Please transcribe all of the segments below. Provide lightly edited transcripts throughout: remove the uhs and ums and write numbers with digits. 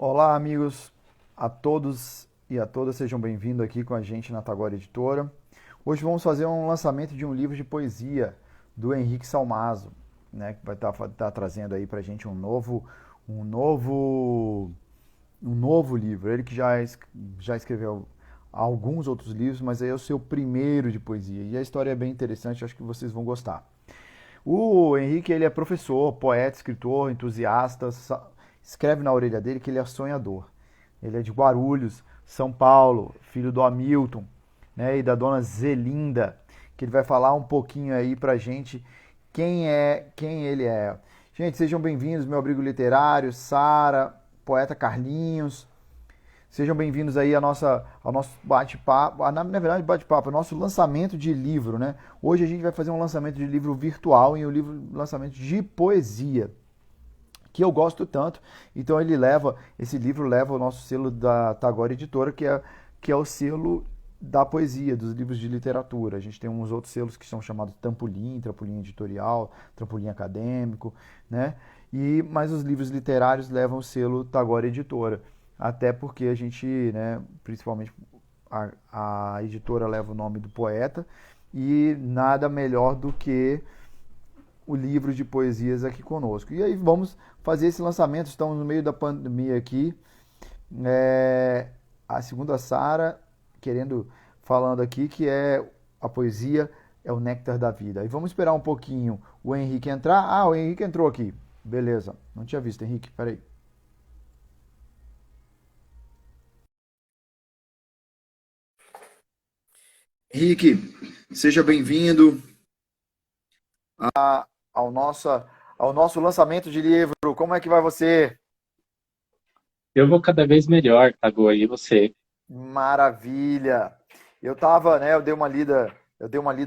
Olá, amigos, a todos e a todas, sejam bem-vindos aqui com a gente na Tagore Editora. Hoje vamos fazer um lançamento de um livro de poesia do Henrique Salmazo, né, que vai estar trazendo aí pra gente um novo, um novo livro. Ele que já escreveu alguns outros livros, mas aí é o seu primeiro de poesia. E a história é bem interessante, acho que vocês vão gostar. O Henrique, ele é professor, poeta, escritor, entusiasta, escreve na orelha dele que ele é sonhador. Ele é de Guarulhos, São Paulo, filho do Hamilton, né, e da dona Zelinda, que ele vai falar um pouquinho aí pra gente quem ele é. Gente, sejam bem-vindos, meu abrigo literário, Sara, poeta Carlinhos. Sejam bem-vindos aí ao nosso bate-papo, na verdade bate-papo, ao nosso lançamento de livro, né? Hoje a gente vai fazer um lançamento de livro virtual e um lançamento de poesia, que eu gosto tanto. Então esse livro leva o nosso selo da Tagore Editora, que é o selo da poesia, dos livros de literatura. A gente tem uns outros selos que são chamados Trampolim Editorial, Trampolim Acadêmico, né? Mas os livros literários levam o selo Tagore Editora. Até porque a gente, né, principalmente a editora leva o nome do poeta e nada melhor do que o livro de poesias aqui conosco. E aí vamos fazer esse lançamento. Estamos no meio da pandemia aqui. A segunda Sara falando aqui que é a poesia é o néctar da vida. E vamos esperar um pouquinho o Henrique entrar. Ah, o Henrique entrou aqui. Beleza. Não tinha visto, Henrique. Peraí. Henrique, seja bem-vindo ao nosso, ao nosso lançamento de livro. Como é que vai você? Eu vou cada vez melhor, Tago, e você? Maravilha. Eu tava, né, eu dei uma lida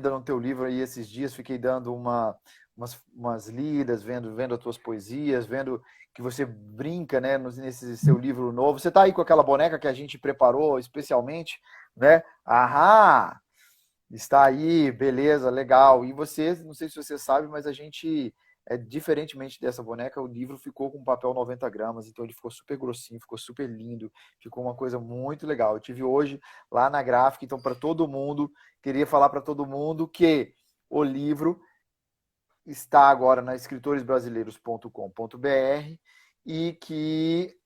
no teu livro aí esses dias, fiquei dando umas lidas, vendo as tuas poesias, vendo que você brinca, né, nesse seu livro novo. Você tá aí com aquela boneca que a gente preparou especialmente, né? Ahá! Está aí, beleza, legal. E você, não sei se você sabe, mas a gente, diferentemente dessa boneca, o livro ficou com papel 90 gramas, então ele ficou super grossinho, ficou super lindo, ficou uma coisa muito legal. Eu tive hoje lá na gráfica, então para todo mundo, queria falar para todo mundo que o livro está agora na escritoresbrasileiros.com.br e que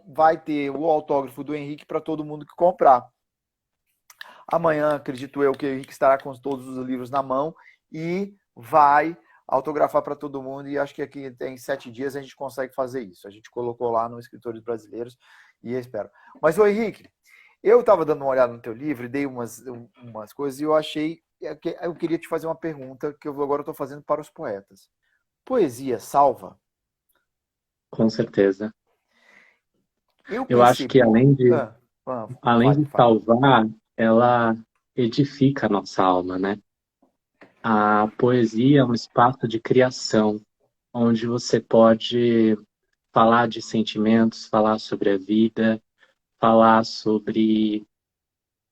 vai ter o autógrafo do Henrique para todo mundo que comprar. Amanhã, acredito eu, que o Henrique estará com todos os livros na mão e vai autografar para todo mundo. E acho que aqui em 7 dias a gente consegue fazer isso. A gente colocou lá no Escritores Brasileiros e eu espero. Mas, ô Henrique, eu estava dando uma olhada no teu livro e dei umas coisas e eu achei. Eu queria te fazer uma pergunta que eu agora estou fazendo para os poetas. Poesia salva? Com certeza. Eu Eu acho que percebi. além Fale, de fale. salvar, ela edifica a nossa alma, né? A poesia é um espaço de criação, onde você pode falar de sentimentos, falar sobre a vida, falar sobre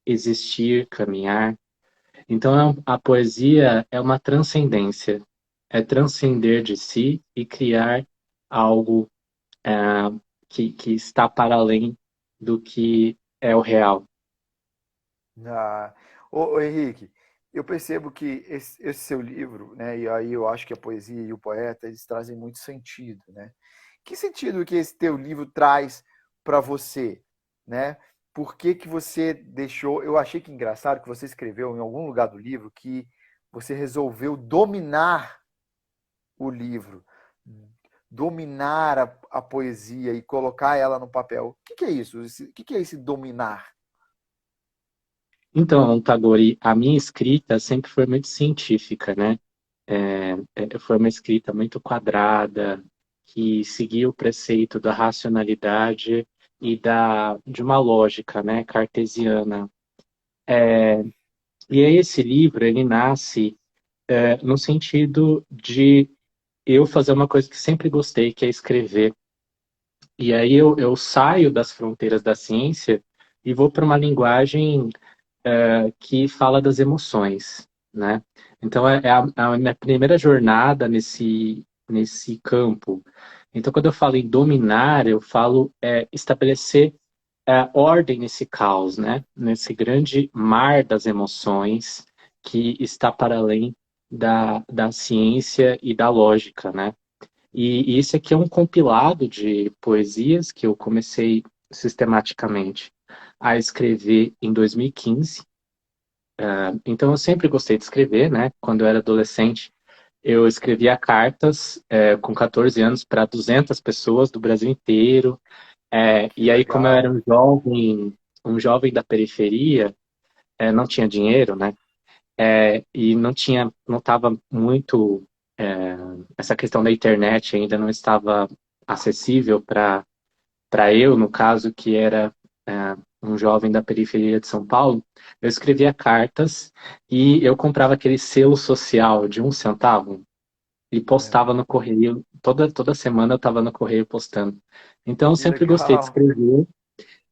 existir, caminhar. Então, a poesia é uma transcendência, é transcender de si e criar algo que está para além do que é o real. Ah, ô Henrique, eu percebo que esse seu livro, né, e aí eu acho que a poesia e o poeta, eles trazem muito sentido, né? Que sentido que esse teu livro traz para você, né? Por que que você deixou? Eu achei que engraçado que você escreveu em algum lugar do livro que você resolveu dominar o livro, dominar a poesia e colocar ela no papel. O que que é isso? O que que é esse dominar? Então, Tagore, a minha escrita sempre foi muito científica, né? Foi uma escrita muito quadrada, que seguia o preceito da racionalidade e de uma lógica, né, cartesiana. E aí esse livro, ele nasce no sentido de eu fazer uma coisa que sempre gostei, que é escrever. E aí eu saio das fronteiras da ciência e vou para uma linguagem que fala das emoções, né? Então é a minha primeira jornada nesse campo. Então, quando eu falo em dominar, eu falo estabelecer ordem nesse caos, né? Nesse grande mar das emoções que está para além da ciência e da lógica, né? E isso aqui é um compilado de poesias que eu comecei sistematicamente a escrever em 2015. Então, eu sempre gostei de escrever, né? Quando eu era adolescente, eu escrevia cartas com 14 anos para 200 pessoas do Brasil inteiro. Que E aí, como eu era legal. um jovem da periferia, não tinha dinheiro, né? E não estava muito, é, essa questão da internet ainda não estava acessível para eu, no caso, que era um jovem da periferia de São Paulo. Eu escrevia cartas e eu comprava aquele selo social de 1 centavo e Lembro. postava no correio. Toda semana eu estava no correio postando. Então, eu Que sempre gostei de legal. escrever.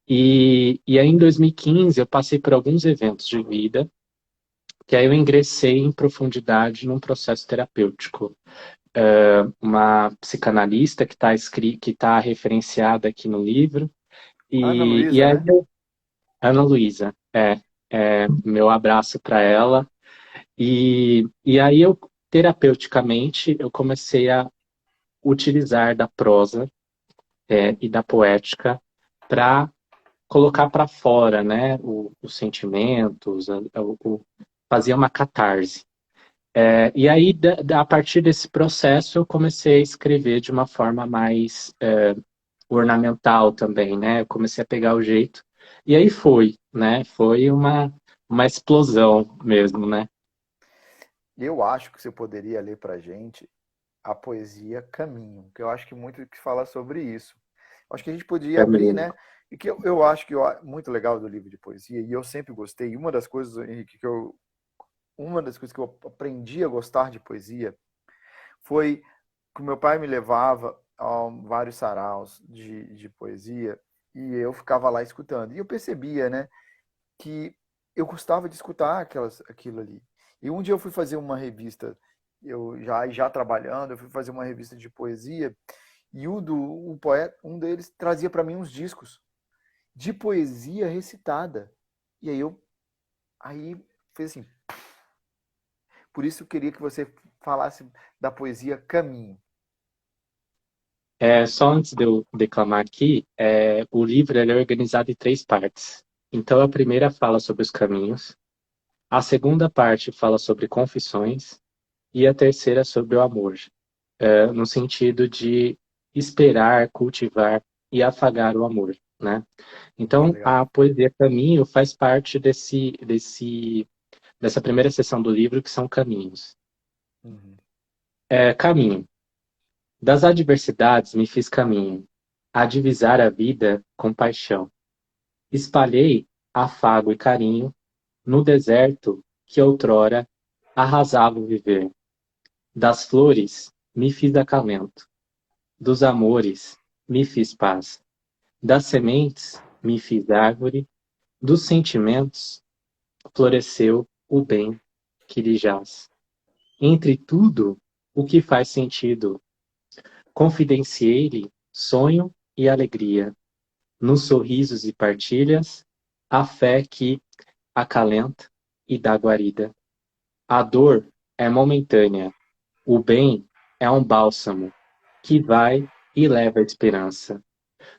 E aí, em 2015, eu passei por alguns eventos de vida, que aí eu ingressei em profundidade num processo terapêutico. Uma psicanalista que está referenciada aqui no livro, Ana e Luísa, aí, né? Ana Luísa, meu abraço para ela. E aí, eu, terapeuticamente, eu comecei a utilizar da prosa e da poética para colocar para fora, né, os sentimentos, fazia uma catarse. E aí, a partir desse processo, eu comecei a escrever de uma forma mais ornamental também, né? Eu comecei a pegar o jeito. E aí foi, né? Foi uma explosão mesmo, né? Eu acho que você poderia ler pra gente a poesia Caminho, que eu acho que muito que fala sobre isso. Acho que a gente podia abrir, Também. né? E que eu acho que muito legal do livro de poesia, e eu sempre gostei, e uma das coisas, Henrique, uma das coisas que eu aprendi a gostar de poesia foi que o meu pai me levava a vários saraus de poesia e eu ficava lá escutando. E eu percebia, né, que eu gostava de escutar aquilo ali. E um dia eu fui fazer uma revista, eu já trabalhando, eu fui fazer uma revista de poesia e o poeta, um deles trazia para mim uns discos de poesia recitada. E aí fez assim, por isso eu queria que você falasse da poesia Caminho. Só antes de eu declamar aqui, o livro ele é organizado em 3 partes. Então, a primeira fala sobre os caminhos, a segunda parte fala sobre confissões e a terceira sobre o amor, no sentido de esperar, cultivar e afagar o amor, né? Que Então, legal. a poesia Caminho faz parte dessa primeira seção do livro, que são caminhos. Uhum. Caminho. Das adversidades me fiz caminho, a divisar a vida com paixão. Espalhei afago e carinho no deserto que outrora arrasava o viver. Das flores me fiz acalento, dos amores me fiz paz, das sementes me fiz árvore, dos sentimentos floresceu o bem que lhe jaz. Entre tudo o que faz sentido, confidenciei-lhe sonho e alegria, nos sorrisos e partilhas, a fé que acalenta e dá guarida. A dor é momentânea, o bem é um bálsamo que vai e leva a esperança.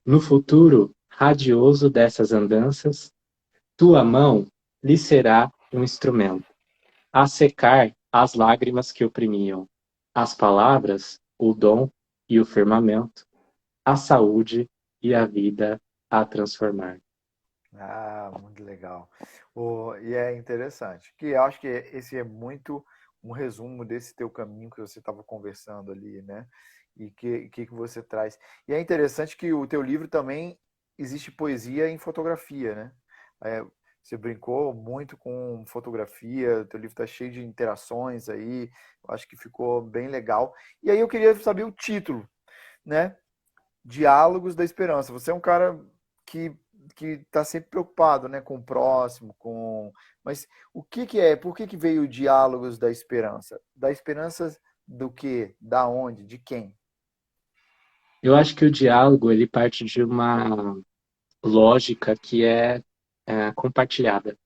No futuro radioso dessas andanças, tua mão lhe será um instrumento a secar as lágrimas que oprimiam, as palavras, o dom e o firmamento, a saúde e a vida a transformar. Ah, muito legal. E é interessante, que eu acho que esse é muito um resumo desse teu caminho que você estava conversando ali, né? E que você traz. E é interessante que o teu livro também existe poesia em fotografia, né? É, você brincou muito com fotografia, o teu livro está cheio de interações aí, eu acho que ficou bem legal. E aí eu queria saber o título, né? Diálogos da Esperança. Você é um cara que que está sempre preocupado, né, com o próximo, com. Mas o que que é? Por que que veio o Diálogos da Esperança? Da esperança do quê? Da onde? De quem? Eu acho que o diálogo ele parte de uma lógica que é compartilhada.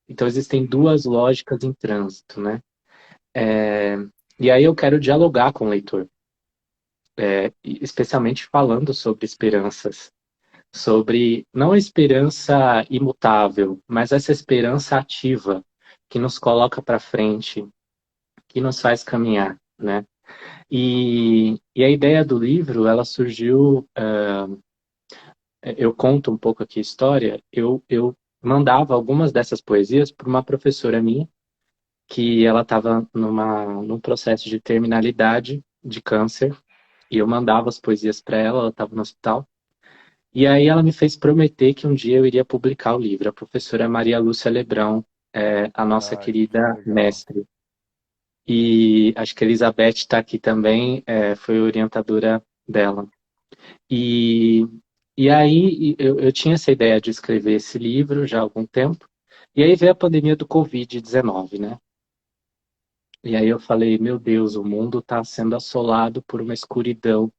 Então existem duas lógicas em trânsito, né? É, e aí eu quero dialogar com o leitor, especialmente falando sobre esperanças, sobre não a esperança imutável, mas essa esperança ativa que nos coloca para frente, que nos faz caminhar, né? E a ideia do livro, ela surgiu, eu conto um pouco aqui a história, eu mandava algumas dessas poesias para uma professora minha, que ela estava num processo de terminalidade de câncer, e eu mandava as poesias para ela, ela estava no hospital, e aí ela me fez prometer que um dia eu iria publicar o livro. A professora Maria Lúcia Lebrão, a nossa Ah, que querida legal. mestre. E acho que a Elizabeth está aqui também, foi orientadora dela. E, e aí eu tinha essa ideia de escrever esse livro já há algum tempo, e aí veio a pandemia do Covid-19, né? E aí eu falei, meu Deus, o mundo está sendo assolado por uma escuridão.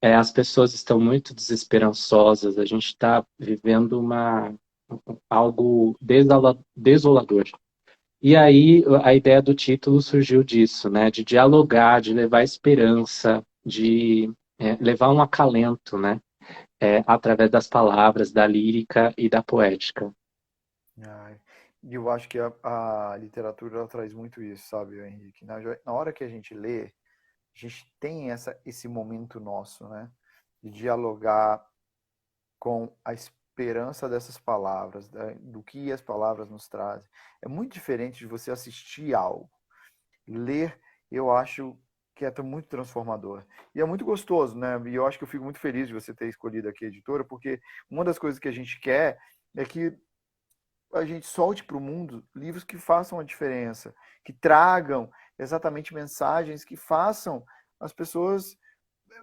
As pessoas estão muito desesperançosas, a gente está vivendo algo desolador. E aí a ideia do título surgiu disso, né? De dialogar, de levar esperança, de levar um acalento, né? Através das palavras, da lírica e da poética. Ai, e eu acho que a literatura ela traz muito isso, sabe, Henrique? Na hora que a gente lê, a gente tem esse momento nosso, né? De dialogar com a esperança dessas palavras, do que as palavras nos trazem. É muito diferente de você assistir algo. Ler, eu acho que é muito transformador. E é muito gostoso, né? E eu acho que eu fico muito feliz de você ter escolhido aqui a editora, porque uma das coisas que a gente quer é que a gente solte para o mundo livros que façam a diferença, que tragam exatamente mensagens que façam as pessoas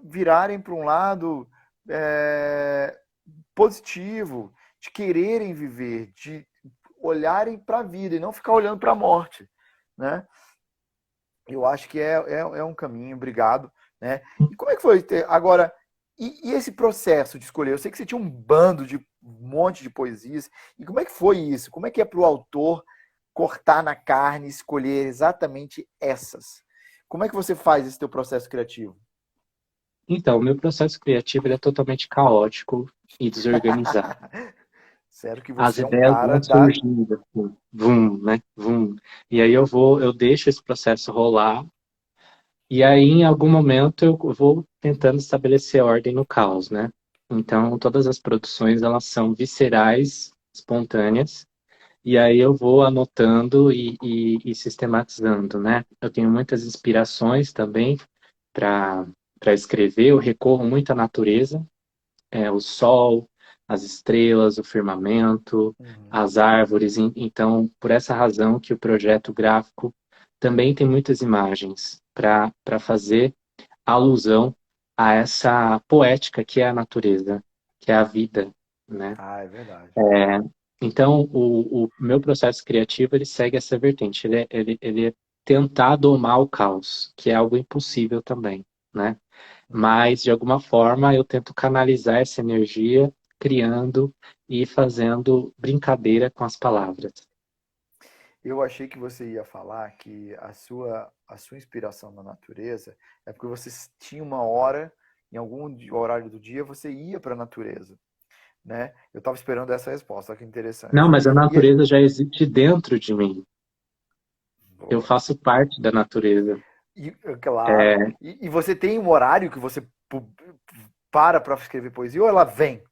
virarem para um lado é, positivo, de quererem viver, de olharem para a vida e não ficar olhando para a morte, né? Eu acho que é um caminho, obrigado, né? E como é que foi agora? E esse processo de escolher? Eu sei que você tinha um bando de um monte de poesias. E como é que foi isso? Como é que é para o autor cortar na carne e escolher exatamente essas? Como é que você faz esse teu processo criativo? Então, o meu processo criativo ele é totalmente caótico e desorganizado. Sério que As você é um ideias cara vão da. surgindo, assim, vum, né? Vum. E aí eu deixo esse processo rolar, e aí em algum momento eu vou tentando estabelecer ordem no caos, né? Então, todas as produções, elas são viscerais, espontâneas, e aí eu vou anotando e sistematizando, né? Eu tenho muitas inspirações também para escrever, eu recorro muito à natureza, o sol, as estrelas, o firmamento, Uhum. as árvores. Então, por essa razão que o projeto gráfico também tem muitas imagens para fazer alusão a essa poética que é a natureza, que é a vida, né? Ah, é verdade. Então, o meu processo criativo, ele segue essa vertente. Ele é tentar domar o caos, que é algo impossível também, né? Uhum. Mas, de alguma forma, eu tento canalizar essa energia criando e fazendo brincadeira com as palavras. Eu achei que você ia falar que a sua inspiração na natureza é porque você tinha uma hora, em algum horário do dia, você ia para a natureza, né? Eu estava esperando essa resposta, olha que Não, interessante. mas a E é, natureza já existe dentro de mim. Eu boa. faço parte da natureza. Claro. É, E você tem um horário que você para escrever poesia ou ela vem?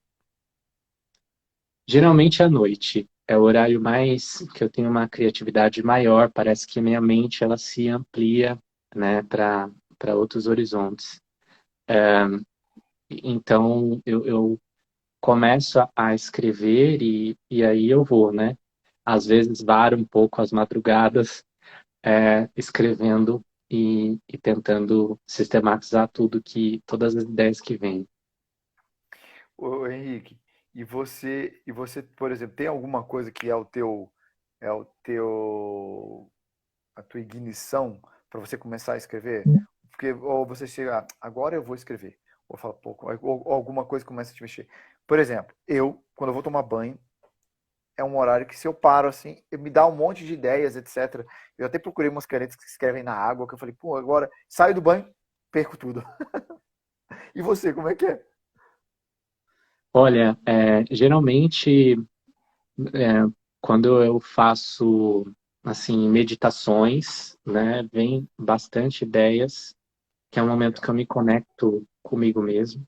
geralmente à noite é o horário mais que eu tenho uma criatividade maior. Parece que minha mente ela se amplia, né, para outros horizontes. Então eu começo a escrever e aí eu vou, né? Às vezes varo um pouco as madrugadas escrevendo e tentando sistematizar todas as ideias que vêm. Ô, Henrique, e você, por exemplo, tem alguma coisa que é a tua ignição para você começar a escrever? Porque ou você chega, agora eu vou escrever. Eu falo pouco, ou alguma coisa começa a te mexer. Por exemplo, quando eu vou tomar banho, é um horário que se eu paro assim, me dá um monte de ideias, etc. Eu até procurei umas canetas que escrevem na água, que eu falei, pô, agora saio do banho, perco tudo. E você, como é que é? Olha, geralmente, é, quando eu faço, assim, meditações, né, vem bastante ideias, que é um momento que eu Legal. me conecto comigo mesmo.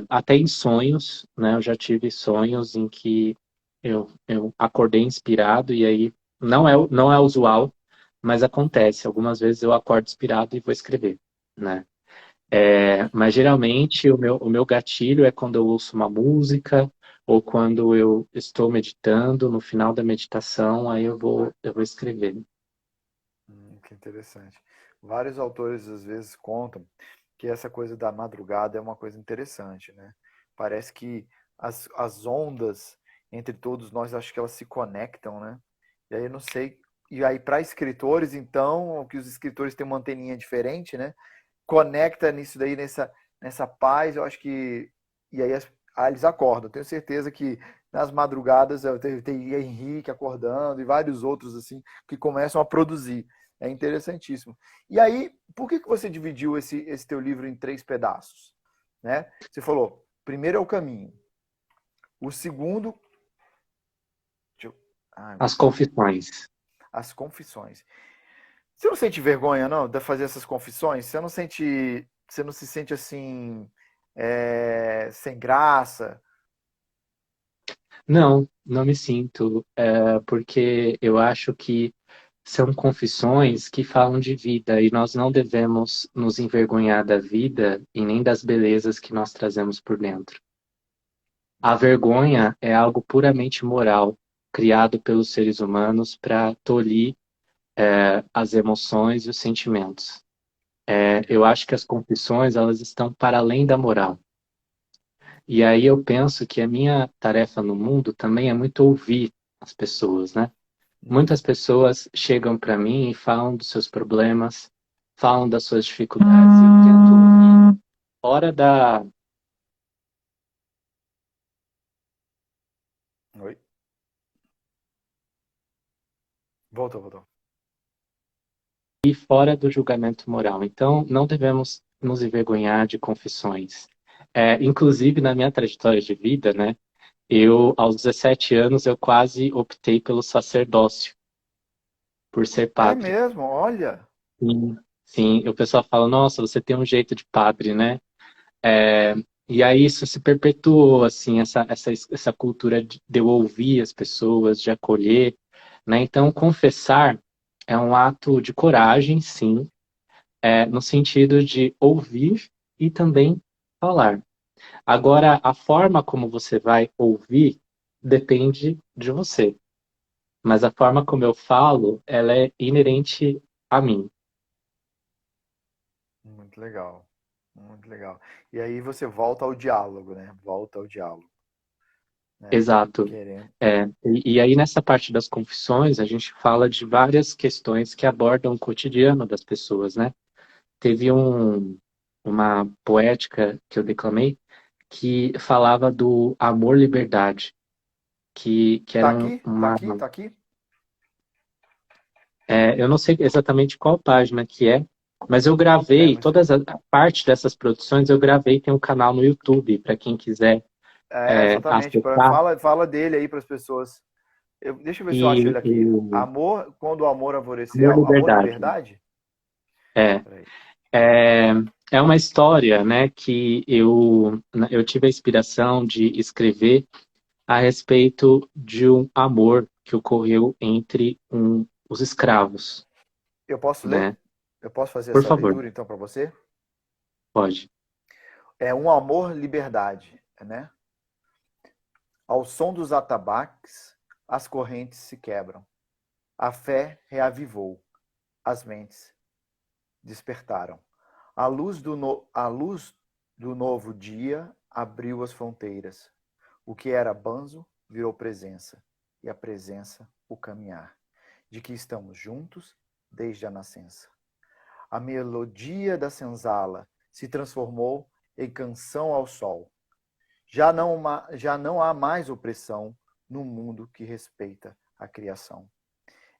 Até em sonhos, né, eu já tive sonhos em que eu acordei inspirado e aí não é usual, mas acontece. Algumas vezes eu acordo inspirado e vou escrever, né? Mas geralmente o meu gatilho é quando eu ouço uma música ou quando eu estou meditando, no final da meditação, aí eu vou escrever. Que interessante. Vários autores às vezes contam que essa coisa da madrugada é uma coisa interessante, né? Parece que as ondas entre todos nós, acho que elas se conectam, né? E aí eu não sei. E aí para escritores, então, que os escritores têm uma anteninha diferente, né? Conecta nisso daí, nessa paz, eu acho que. E aí eles acordam. Tenho certeza que nas madrugadas tem Henrique acordando e vários outros assim que começam a produzir. É interessantíssimo. E aí, por que você dividiu esse teu livro em três pedaços? Né? Você falou, primeiro é o caminho. O segundo. Ai, meu As Deus. confissões. As confissões. Você não sente vergonha, não, de fazer essas confissões? Você não se sente assim, sem graça? Não, não me sinto, porque eu acho que são confissões que falam de vida e nós não devemos nos envergonhar da vida e nem das belezas que nós trazemos por dentro. A vergonha é algo puramente moral, criado pelos seres humanos para tolir, as emoções e os sentimentos. Eu acho que as confissões elas estão para além da moral. E aí eu penso que a minha tarefa no mundo também é muito ouvir as pessoas, né? Muitas pessoas chegam para mim e falam dos seus problemas, falam das suas dificuldades, e eu tento ouvir fora da Oi? Voltou, voltou. e fora do julgamento moral. Então, não devemos nos envergonhar de confissões. Inclusive, na minha trajetória de vida, né? Aos 17 anos, eu quase optei pelo sacerdócio, por ser É padre. mesmo, olha. Sim, sim. O pessoal fala, nossa, você tem um jeito de padre, né? É, e aí isso se perpetuou, assim, essa cultura de eu ouvir as pessoas, de acolher, né? Então, confessar é um ato de coragem, sim, no sentido de ouvir e também falar. Agora, a forma como você vai ouvir depende de você, mas a forma como eu falo, ela é inerente a mim. Muito legal. Muito legal. E aí você volta ao diálogo, né? Volta ao diálogo, né? Exato. Querendo. E aí, nessa parte das confissões, a gente fala de várias questões que abordam o cotidiano das pessoas, né? Teve uma poética que eu declamei que falava do amor-liberdade, que Tá era aqui? Tá aqui? Tá aqui? eu não sei exatamente qual página que é, mas eu gravei, Mas a parte dessas produções eu gravei, tem um canal no YouTube, para quem quiser exatamente. acessar. Fala dele aí para as pessoas. Deixa eu ver se eu acho E ele aqui. o Amor, quando o amor alvorecer. Amor, amor-liberdade. liberdade? É. Peraí. É, é uma história, né, que eu tive a inspiração de escrever a respeito de um amor que ocorreu entre os escravos, Eu posso ler? né? Eu posso fazer Por essa favor, leitura então para você? pode. É um amor, liberdade, né? Ao som dos atabaques, as correntes se quebram. A fé reavivou, as mentes despertaram. A luz do novo dia abriu as fronteiras. O que era banzo virou presença, e a presença o caminhar, de que estamos juntos desde a nascença. A melodia da senzala se transformou em canção ao sol. Já não há mais opressão no mundo que respeita a criação.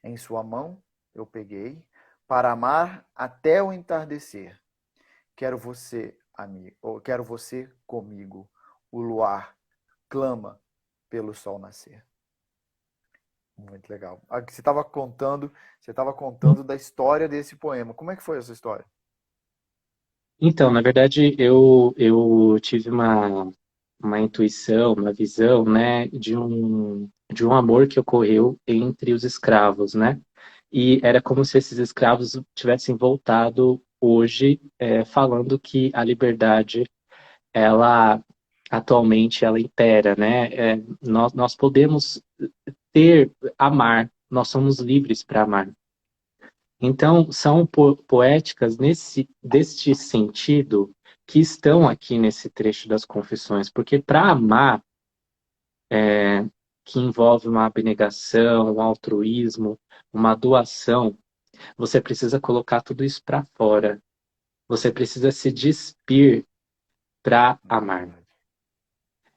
Em sua mão eu peguei para amar até o entardecer. Quero você, amigo, ou quero você comigo. O luar clama pelo sol nascer. Muito legal. Você estava contando da história desse poema. Como é que foi essa história? Então, na verdade, eu tive uma intuição, uma visão, né, de um amor que ocorreu entre os escravos, né? E era como se esses escravos tivessem voltado hoje, falando que a liberdade, ela atualmente, ela impera, né? Nós podemos amar, nós somos livres para amar. Então, são poéticas deste sentido que estão aqui nesse trecho das Confissões, porque para amar, que envolve uma abnegação, um altruísmo, uma doação, você precisa colocar tudo isso para fora. Você precisa se despir para É amar. verdade.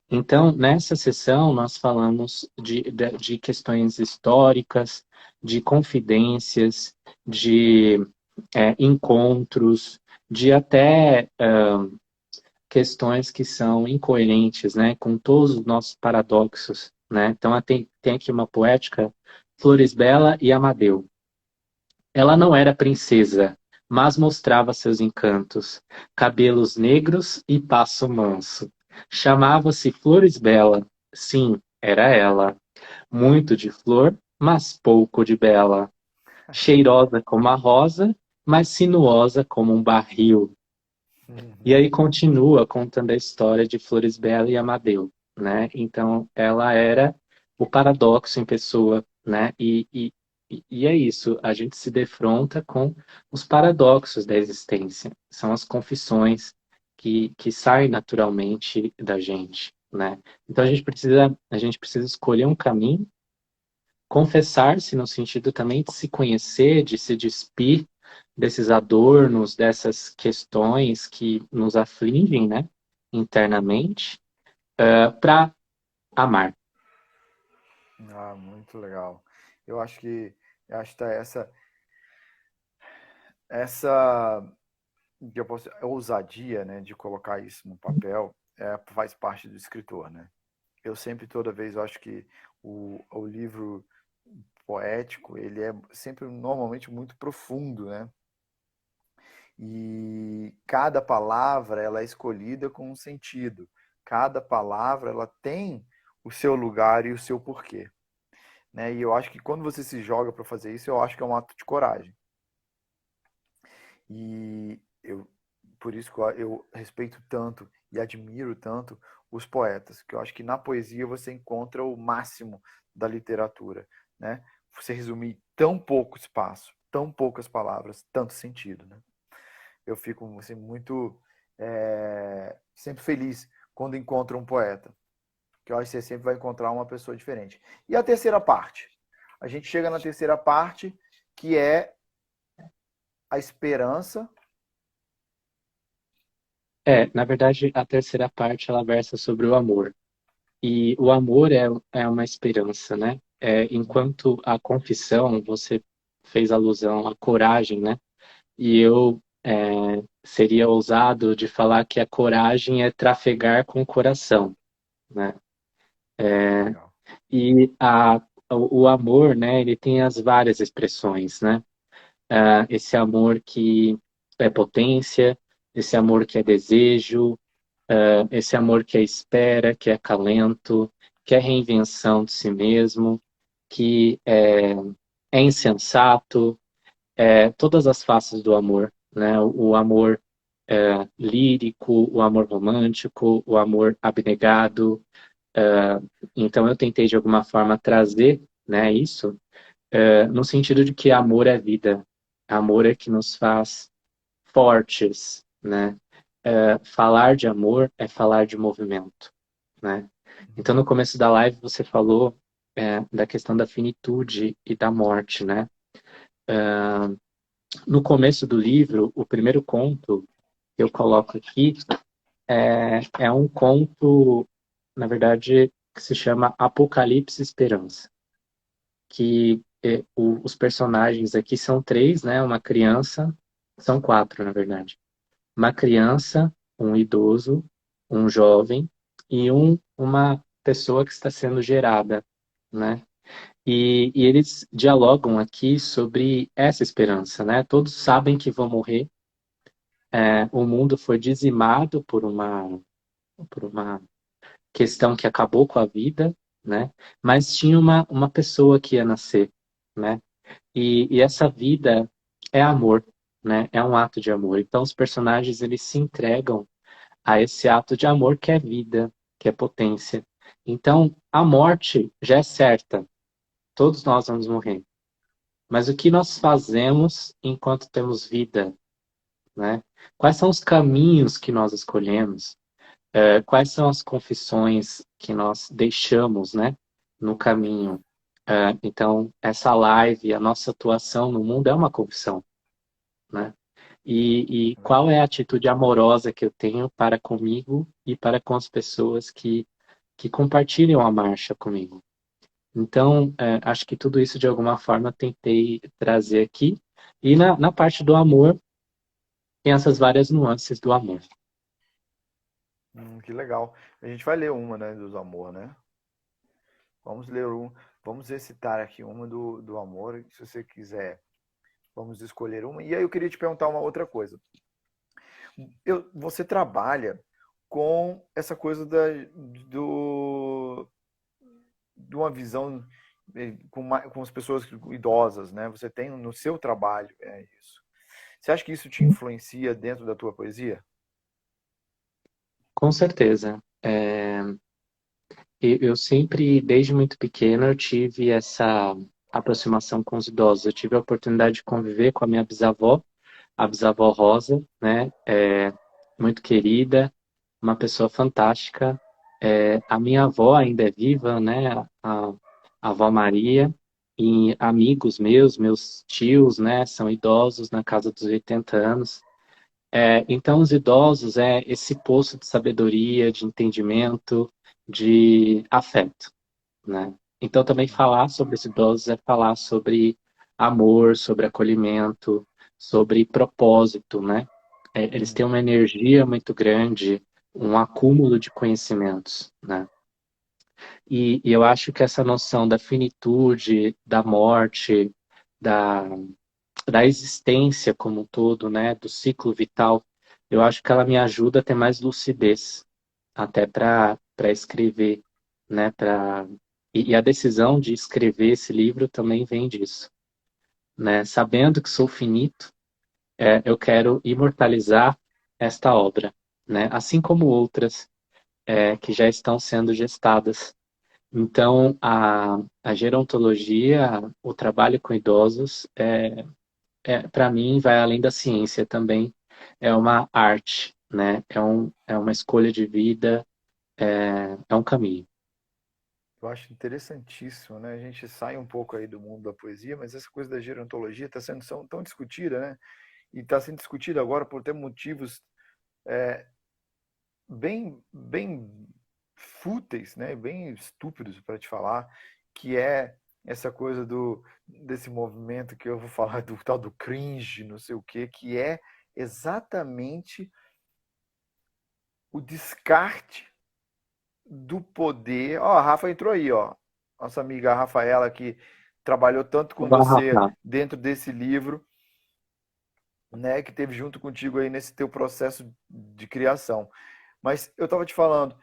Então, nessa sessão, nós falamos de questões históricas, de confidências, de encontros, de até questões que são incoerentes, né, com todos os nossos paradoxos, né? Então tem aqui uma poética, Floresbella e Amadeu. Ela não era princesa, mas mostrava seus encantos, cabelos negros e passo manso. Chamava-se Floresbella, sim, era ela, muito de flor, mas pouco de bela, cheirosa como a rosa, mas sinuosa como um barril. E Uhum. aí continua contando a história de Floresbella e Amadeu, né? Então, ela era o paradoxo em pessoa, né? E é isso, a gente se defronta com os paradoxos da existência. São as confissões que saem naturalmente da gente, né? Então, a gente precisa escolher um caminho, confessar-se no sentido também de se conhecer, de se despir desses adornos, dessas questões que nos afligem, né, internamente, para amar. Ah, muito legal. Eu acho que eu acho que tá essa que eu posso, ousadia, né, de colocar isso no papel, faz parte do escritor, né? Eu sempre, toda vez, eu acho que o livro poético, ele é sempre, normalmente, muito profundo, né? E cada palavra, ela é escolhida com um sentido. Cada palavra, ela tem o seu lugar e o seu porquê, né? E eu acho que quando você se joga para fazer isso, eu acho que é um ato de coragem. E eu, por isso que eu respeito tanto e admiro tanto os poetas, que eu acho que na poesia você encontra o máximo da literatura, né? Você resumir tão pouco espaço, tão poucas palavras, tanto sentido, né? Eu fico assim, muito sempre feliz quando encontro um poeta, que eu acho que você sempre vai encontrar uma pessoa diferente. E a terceira parte? A gente chega na terceira parte, que é a esperança. Na verdade, a terceira parte ela versa sobre o amor. E o amor é uma esperança, né? Enquanto a confissão, você fez alusão à coragem, né? E eu seria ousado de falar que a coragem é trafegar com o coração, né? Legal. E o amor, né, ele tem as várias expressões, né? Esse amor que é potência, esse amor que é desejo, esse amor que é espera, que é acalento, que é reinvenção de si mesmo, que é insensato, todas as faces do amor, né? O amor lírico, o amor romântico, o amor abnegado. Então eu tentei de alguma forma trazer, né, isso no sentido de que amor é vida, amor é que nos faz fortes, né? Falar de amor é falar de movimento, né? Então no começo da live você falou da questão da finitude e da morte, né? No começo do livro, o primeiro conto que eu coloco aqui é um conto, na verdade, que se chama Apocalipse Esperança, que os personagens aqui são três, né? Uma criança, são quatro, na verdade. Uma criança, um idoso, um jovem e uma pessoa que está sendo gerada, né? E eles dialogam aqui sobre essa esperança, né? Todos sabem que vão morrer. O mundo foi dizimado por uma questão que acabou com a vida, né? Mas tinha uma pessoa que ia nascer, né? E essa vida é amor, né? É um ato de amor. Então os personagens eles se entregam a esse ato de amor que é vida, que é potência. Então a morte já é certa. Todos nós vamos morrer. Mas o que nós fazemos enquanto temos vida, né? Quais são os caminhos que nós escolhemos? Quais são as confissões que nós deixamos, né, no caminho? Então, essa live, a nossa atuação no mundo é uma confissão, né? E qual é a atitude amorosa que eu tenho para comigo e para com as pessoas que compartilham a marcha comigo? Então, acho que tudo isso, de alguma forma, tentei trazer aqui. E na parte do amor, tem essas várias nuances do amor. Que legal. A gente vai ler uma, né, dos amor, né? Vamos ler um, vamos recitar aqui uma do amor, se você quiser. Vamos escolher uma. E aí eu queria te perguntar uma outra coisa. Você trabalha com essa coisa do, de uma visão com as pessoas idosas, né? Você tem no seu trabalho isso. Você acha que isso te influencia dentro da tua poesia? Com certeza. Eu sempre, desde muito pequeno, eu tive essa aproximação com os idosos. Eu tive a oportunidade de conviver com a minha bisavó, a bisavó Rosa, né? Muito querida, uma pessoa fantástica. A minha avó ainda é viva, né? A avó Maria. E amigos meus tios, né? São idosos na casa dos 80 anos. Então, os idosos é esse poço de sabedoria, de entendimento, de afeto, né? Então, também falar sobre os idosos é falar sobre amor, sobre acolhimento, sobre propósito, né? Eles têm uma energia muito grande, um acúmulo de conhecimentos, né? E eu acho que essa noção da finitude, da morte, da, da existência como um todo, né? Do ciclo vital, eu acho que ela me ajuda a ter mais lucidez, até para escrever, né? E a decisão de escrever esse livro também vem disso, né? Sabendo que sou finito, eu quero imortalizar esta obra, né? Assim como outras que já estão sendo gestadas. Então, a gerontologia, o trabalho com idosos, para mim, vai além da ciência também. É uma arte, né? É uma escolha de vida, é um caminho. Eu acho interessantíssimo, né? A gente sai um pouco aí do mundo da poesia, mas essa coisa da gerontologia está sendo tão discutida, né? E está sendo discutida agora por ter motivos bem fúteis, né? Bem estúpidos para te falar, que é essa coisa desse movimento que eu vou falar do tal do cringe, não sei o quê, que é exatamente o descarte do poder. Ó, a Rafa entrou aí, ó. Nossa amiga Rafaela, que trabalhou tanto com Olá, você Rafa. dentro desse livro, né, que teve junto contigo aí nesse teu processo de criação. Mas eu estava te falando,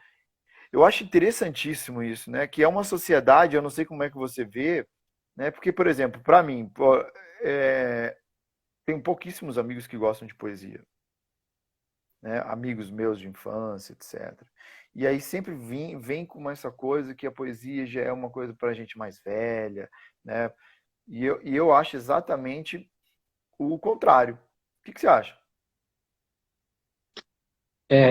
eu acho interessantíssimo isso, né, que é uma sociedade, eu não sei como é que você vê, né, porque, por exemplo, para mim, pô, tenho pouquíssimos amigos que gostam de poesia, né, amigos meus de infância, etc. E aí sempre vem com essa coisa que a poesia já é uma coisa para gente mais velha, né? E eu acho exatamente o contrário. O que você acha?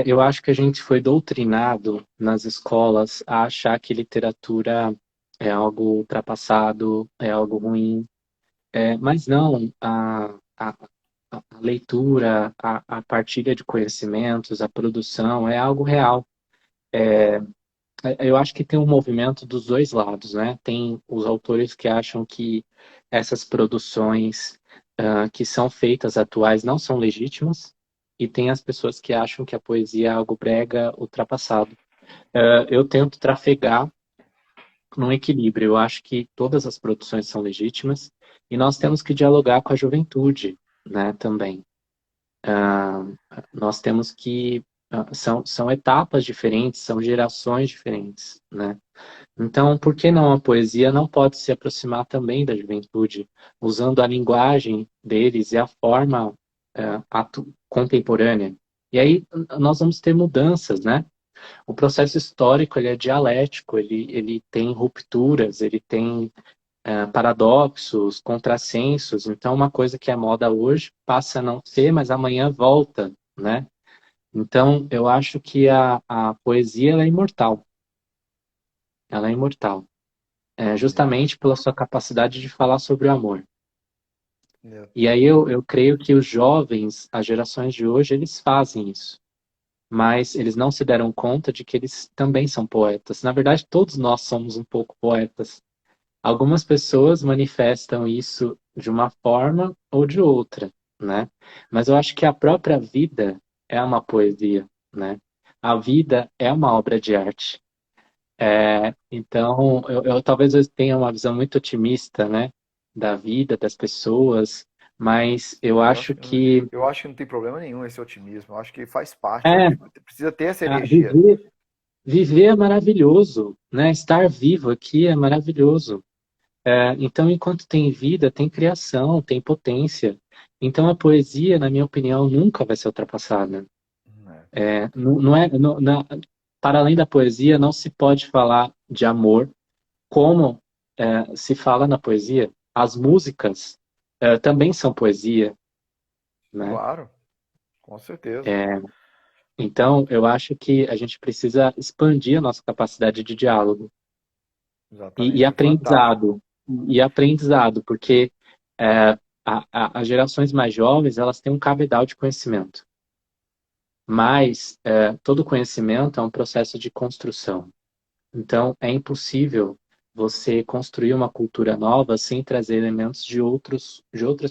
Eu acho que a gente foi doutrinado nas escolas a achar que literatura é algo ultrapassado, é algo ruim. Mas não, a leitura, a partilha de conhecimentos, a produção é algo real. Eu acho que tem um movimento dos dois lados, né? Tem os autores que acham que essas produções que são feitas atuais não são legítimas, e tem as pessoas que acham que a poesia é algo brega, ultrapassado. Eu tento trafegar num equilíbrio. Eu acho que todas as produções são legítimas e nós temos que dialogar com a juventude, né, também. Ah, nós temos que são etapas diferentes, são gerações diferentes, né? Então, por que não a poesia não pode se aproximar também da juventude, usando a linguagem deles e a forma contemporânea? E aí nós vamos ter mudanças, né? O processo histórico ele é dialético, ele tem rupturas, ele tem paradoxos, contrassensos. Então, uma coisa que é moda hoje passa a não ser, mas amanhã volta, né? Então, eu acho que a poesia ela é imortal. Ela é imortal. É, Justamente pela sua capacidade de falar sobre o amor. eu, E aí eu creio que os jovens, as gerações de hoje, eles fazem isso. Mas eles não se deram conta de que eles também são poetas. Na verdade, todos nós somos um pouco poetas. Algumas pessoas manifestam isso de uma forma ou de outra, né? Mas eu acho que a própria vida é uma poesia, né? A vida é uma obra de arte. Então, talvez eu tenha uma visão muito otimista, né, da vida, das pessoas, mas eu eu acho acho, que eu acho que não tem problema nenhum esse otimismo. Eu acho que faz parte. Eu é, acho que precisa ter essa energia. viver é maravilhoso, né? Estar vivo aqui é maravilhoso. Então, enquanto tem vida, tem criação, tem potência. Então, a poesia, na minha opinião, nunca vai ser ultrapassada. Né? Não é, para além da poesia, não se pode falar de amor como se fala na poesia. As músicas também são poesia, né? Claro, com certeza. Então, eu acho que a gente precisa expandir a nossa capacidade de diálogo e Exatamente. E fantástico. aprendizado. E aprendizado, porque é, as gerações mais jovens, elas têm um cabedal de conhecimento. Mas todo conhecimento é um processo de construção. Então, é impossível você construir uma cultura nova sem trazer elementos de outras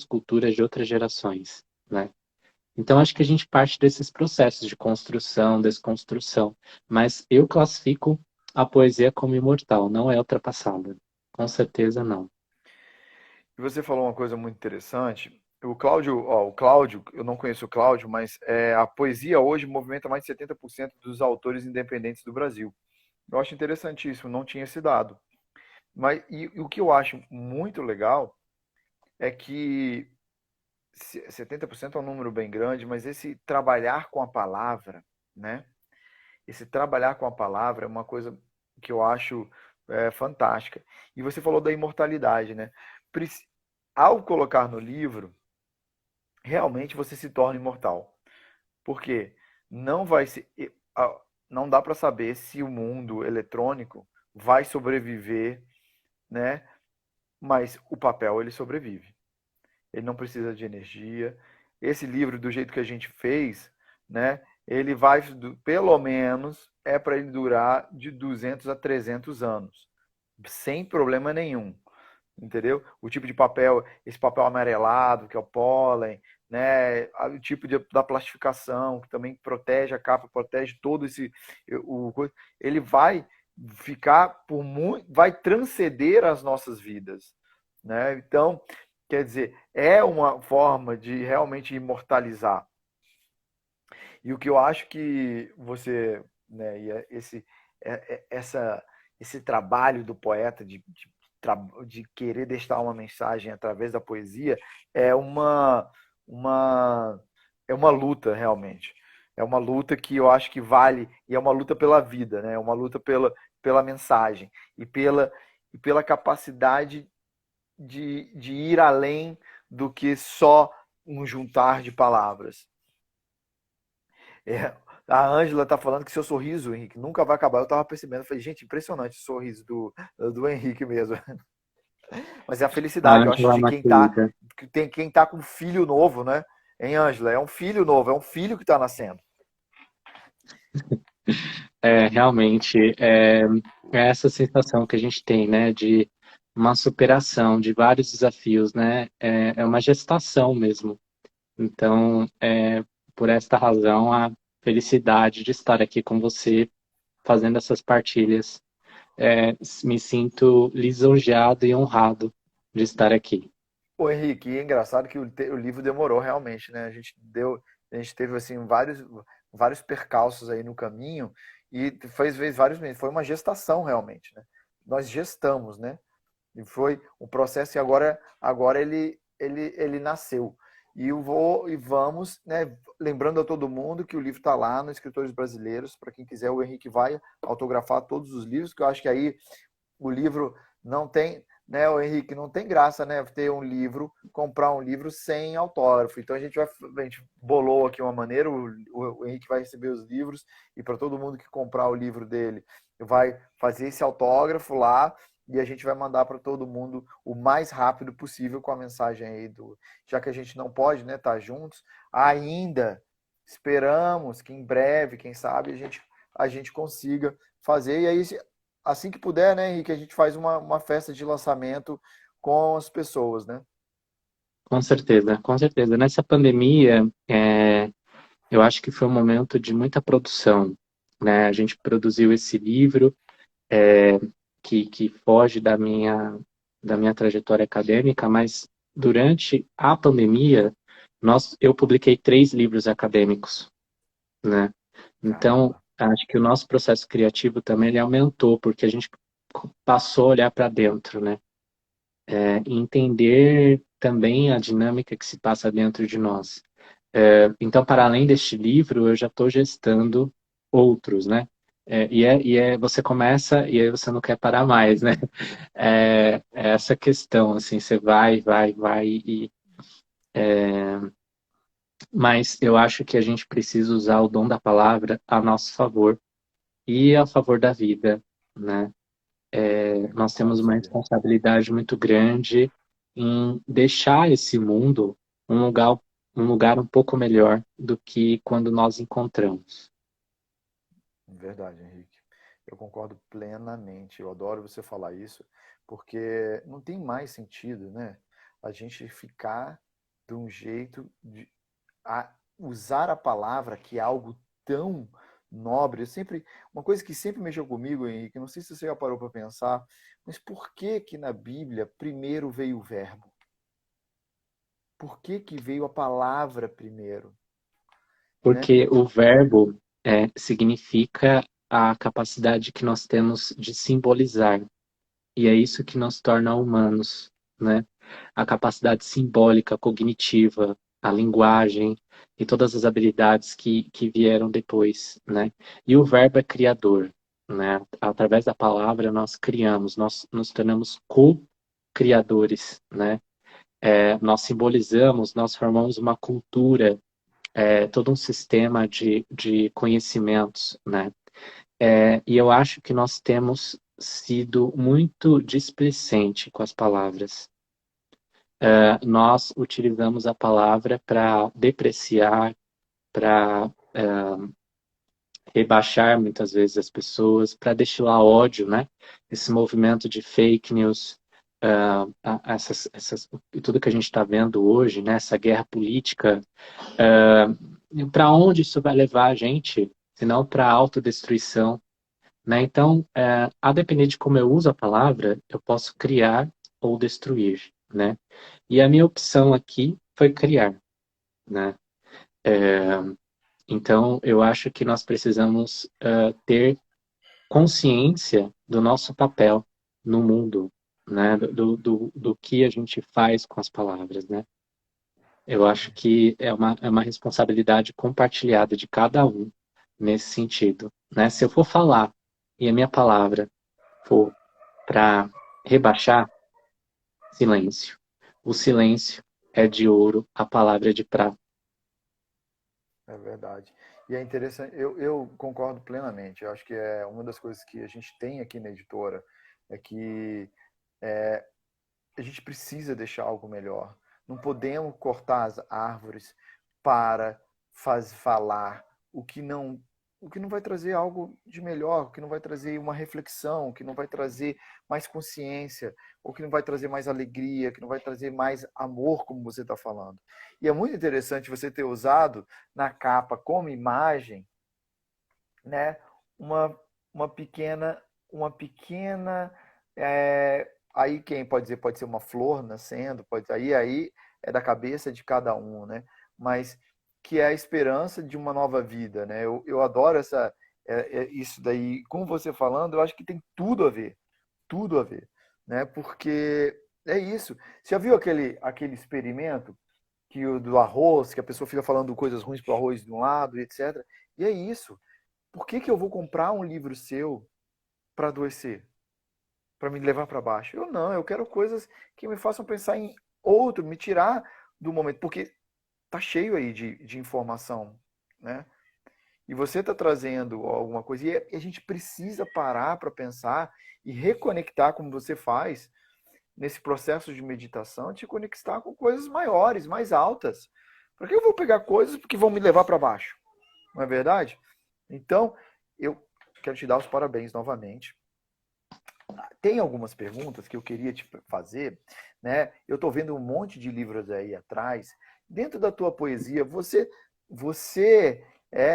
culturas, de outras gerações, né? Então, acho que a gente parte desses processos de construção, desconstrução. Mas eu classifico a poesia como imortal, não é ultrapassada. Com certeza não. E você falou uma coisa muito interessante. O Cláudio, eu não conheço o Cláudio, mas a poesia hoje movimenta mais de 70% dos autores independentes do Brasil. Eu acho interessantíssimo, não tinha esse dado. Mas e o que eu acho muito legal é que 70% é um número bem grande, mas esse trabalhar com a palavra, né? Esse trabalhar com a palavra é uma coisa que eu acho fantástica. E você falou da imortalidade, né? Ao colocar no livro, realmente você se torna imortal. Porque não vai ser, não dá para saber se o mundo eletrônico vai sobreviver, né? Mas o papel ele sobrevive. Ele não precisa de energia. Esse livro, do jeito que a gente fez, né? Ele vai, pelo menos, é para ele durar de 200 a 300 anos, sem problema nenhum, entendeu? O tipo de papel, esse papel amarelado, que é o pólen, né? O tipo da plastificação, que também protege a capa, protege todo esse. Ele vai ficar por muito. Vai transcender as nossas vidas, né? Então, quer dizer, é uma forma de realmente imortalizar. E o que eu acho que você, né, esse trabalho do poeta de querer deixar uma mensagem através da poesia é uma, é uma luta realmente. É uma luta que eu acho que vale, e é uma luta pela vida, né? É uma luta pela mensagem e pela capacidade de ir além do que só um juntar de palavras. É, a Ângela tá falando que seu sorriso, Henrique, nunca vai acabar. Eu tava percebendo, eu falei, gente, impressionante o sorriso do Henrique mesmo. Mas é a A felicidade, eu acho, Ângela é de uma querida. quem tá com filho novo, né? Hein, Ângela? É um filho novo, é um filho que está nascendo. Realmente, é essa sensação que a gente tem, né, de uma superação de vários desafios, né? É uma gestação mesmo. Então, por esta razão, a felicidade de estar aqui com você, fazendo essas partilhas. Me sinto lisonjeado e honrado de estar aqui. Pô, Henrique, e é engraçado que o livro demorou realmente, né? A gente teve assim vários percalços aí no caminho e fez vários meses. Foi uma gestação realmente, né? Nós gestamos, né? E foi um processo que agora ele nasceu. E vamos, né? Lembrando a todo mundo que o livro está lá no Escritores Brasileiros. Para quem quiser, o Henrique vai autografar todos os livros, que eu acho que aí o livro não tem, né, o Henrique, não tem graça, né, ter um livro, comprar um livro sem autógrafo. Então a gente bolou aqui uma maneira, o Henrique vai receber os livros e para todo mundo que comprar o livro dele, vai fazer esse autógrafo lá e a gente vai mandar para todo mundo o mais rápido possível com a mensagem aí já que a gente não pode, né, estar juntos, ainda esperamos que em breve, quem sabe a gente consiga fazer e aí assim que puder, né, Henrique, a gente faz uma festa de lançamento com as pessoas, né? Com certeza, com certeza. Nessa pandemia, eu acho que foi um momento de muita produção, né? A gente produziu esse livro, que foge da minha trajetória acadêmica, mas durante a pandemia, eu publiquei 3 livros acadêmicos, né? Então, Caramba, acho que o nosso processo criativo também ele aumentou, porque a gente passou a olhar para dentro, né? E entender também a dinâmica que se passa dentro de nós. Então, para além deste livro, eu já estou gestando outros, né? Você começa e aí você não quer parar mais, né? É essa questão, assim, você vai, mas eu acho que a gente precisa usar o dom da palavra a nosso favor e a favor da vida, né? Nós temos uma maravilha. responsabilidade muito grande em deixar esse mundo um lugar, um lugar um pouco melhor do que quando nós encontramos. Verdade, Henrique. Eu concordo plenamente. Eu adoro você falar isso, porque não tem mais sentido, né? A gente ficar de um jeito de usar a palavra que é algo tão nobre. Uma coisa que sempre mexeu comigo, Henrique, não sei se você já parou para pensar, mas por que que na Bíblia primeiro veio o verbo? Por que que veio a palavra primeiro, né? Porque o verbo significa a capacidade que nós temos de simbolizar. E é isso que nos torna humanos, né? A capacidade simbólica, cognitiva, a linguagem e todas as habilidades que vieram depois, né? E o verbo é criador, né? Através da palavra nós criamos, nós nos tornamos co-criadores, né? Nós simbolizamos, nós formamos uma cultura, todo um sistema de conhecimentos, né? E eu acho que nós temos sido muito displicente com as palavras. Nós utilizamos a palavra para depreciar, para rebaixar muitas vezes as pessoas, para destilar ódio, né? Esse movimento de fake news, tudo que a gente está vendo hoje, né? Essa guerra política, para onde isso vai levar a gente, se não para a autodestruição, né? Então, a depender de como eu uso a palavra, eu posso criar ou destruir, né? E a minha opção aqui foi criar, né? Então, eu acho que nós precisamos ter consciência do nosso papel no mundo, né? Do que a gente faz com as palavras, né? Eu acho que é uma responsabilidade compartilhada de cada um nesse sentido, né? Se eu for falar e a minha palavra for para rebaixar, silêncio. O silêncio é de ouro, a palavra é de prata. É verdade. E é interessante, eu concordo plenamente. Eu acho que é uma das coisas que a gente tem aqui na editora é que a gente precisa deixar algo melhor. Não podemos cortar as árvores para falar o que não vai trazer algo de melhor, o que não vai trazer uma reflexão, o que não vai trazer mais consciência, o que não vai trazer mais alegria, o que não vai trazer mais amor, como você está falando. E é muito interessante você ter usado na capa como imagem, né, uma, uma pequena aí quem pode dizer, pode ser uma flor nascendo, pode aí é da cabeça de cada um, né? Mas que é a esperança de uma nova vida, né? Eu adoro isso daí. Com você falando, eu acho que tem tudo a ver, né? Porque é isso. Você já viu aquele experimento que do arroz, que a pessoa fica falando coisas ruins pro arroz de um lado, etc. E é isso. Por que eu vou comprar um livro seu para adoecer? Para me levar para baixo? Eu não, eu quero coisas que me façam pensar em outro, me tirar do momento, porque tá cheio aí de informação, né? E você está trazendo alguma coisa, e a gente precisa parar para pensar e reconectar, como você faz, nesse processo de meditação, te conectar com coisas maiores, mais altas. Para que eu vou pegar coisas que vão me levar para baixo? Não é verdade? Então, eu quero te dar os parabéns novamente. Tem algumas perguntas que eu queria te fazer, né? Eu estou vendo um monte de livros aí atrás. Dentro da tua poesia, você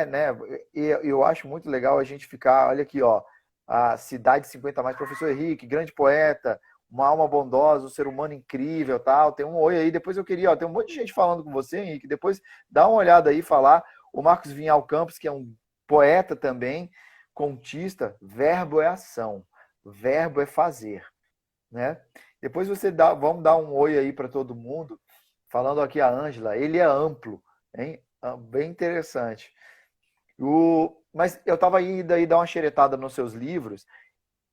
né? Eu acho muito legal a gente ficar, olha aqui, ó, a Cidade 50 mais, professor Henrique, grande poeta, uma alma bondosa, um ser humano incrível, tal. Tem um oi aí. Depois eu queria, ó, tem um monte de gente falando com você, Henrique. Depois dá uma olhada aí, falar. O Marcos Vinhal Campos, que é um poeta também, contista. Verbo é ação. Verbo é fazer, né? Depois vamos dar um oi aí para todo mundo, falando aqui a Ângela, ele é amplo, hein? Bem interessante. Mas eu estava indo aí dar uma xeretada nos seus livros.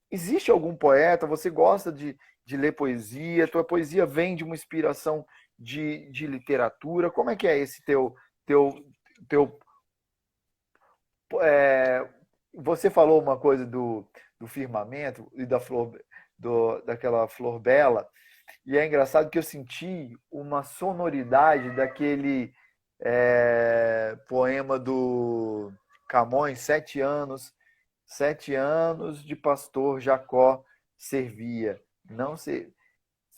Existe algum poeta? Você gosta de ler poesia? Tua poesia vem de uma inspiração de literatura? Como é que é esse teu, teu você falou uma coisa do firmamento e da flor, daquela flor bela, e é engraçado que eu senti uma sonoridade daquele poema do Camões, 7 anos de pastor Jacó servia, não se,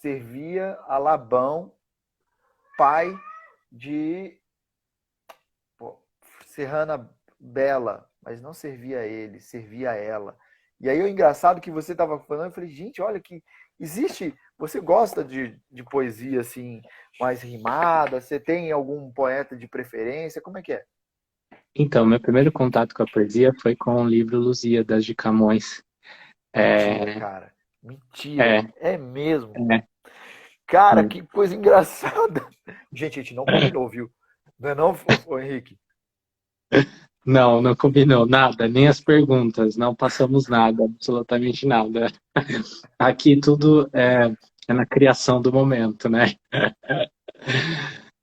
servia a Labão, pai de Serrana Bela, mas não servia a ele, servia a ela. E aí o engraçado que você estava falando, eu falei, gente, olha que existe. Você gosta de poesia assim, mais rimada? Você tem algum poeta de preferência? Como é que é? Então, meu primeiro contato com a poesia foi com o livro Lusíadas de Camões. Mentira, É, cara. Mentira. é, É mesmo. é. Cara, que coisa engraçada. Gente, a gente não combinou, viu? Não é não, Henrique? Não, não combinou nada, nem as perguntas, não passamos nada, absolutamente nada. Aqui tudo é na criação do momento, né?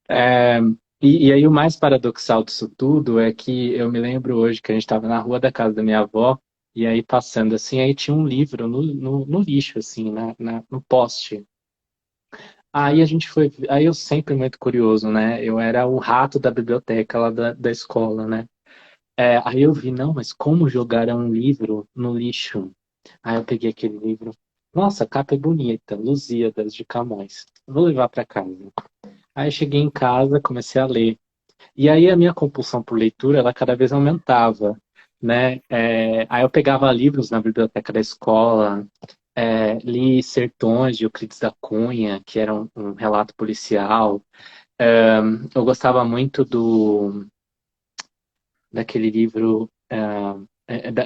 É, e aí o mais paradoxal disso tudo é que eu me lembro hoje que a gente estava na rua da casa da minha avó, e aí passando assim, aí tinha um livro no lixo, assim, no poste. Aí a gente foi, aí eu sempre muito curioso, né? Eu era o rato da biblioteca lá da escola, né? Aí eu vi, não, mas como jogar um livro no lixo? Aí eu peguei aquele livro. Nossa, a capa é bonita, Lusíadas de Camões. Vou levar para casa. Aí eu cheguei em casa, comecei a ler. E aí a minha compulsão por leitura, ela cada vez aumentava, né? Aí eu pegava livros na biblioteca da escola, li Sertões de Euclides da Cunha, que era um relato policial. Eu gostava muito daquele livro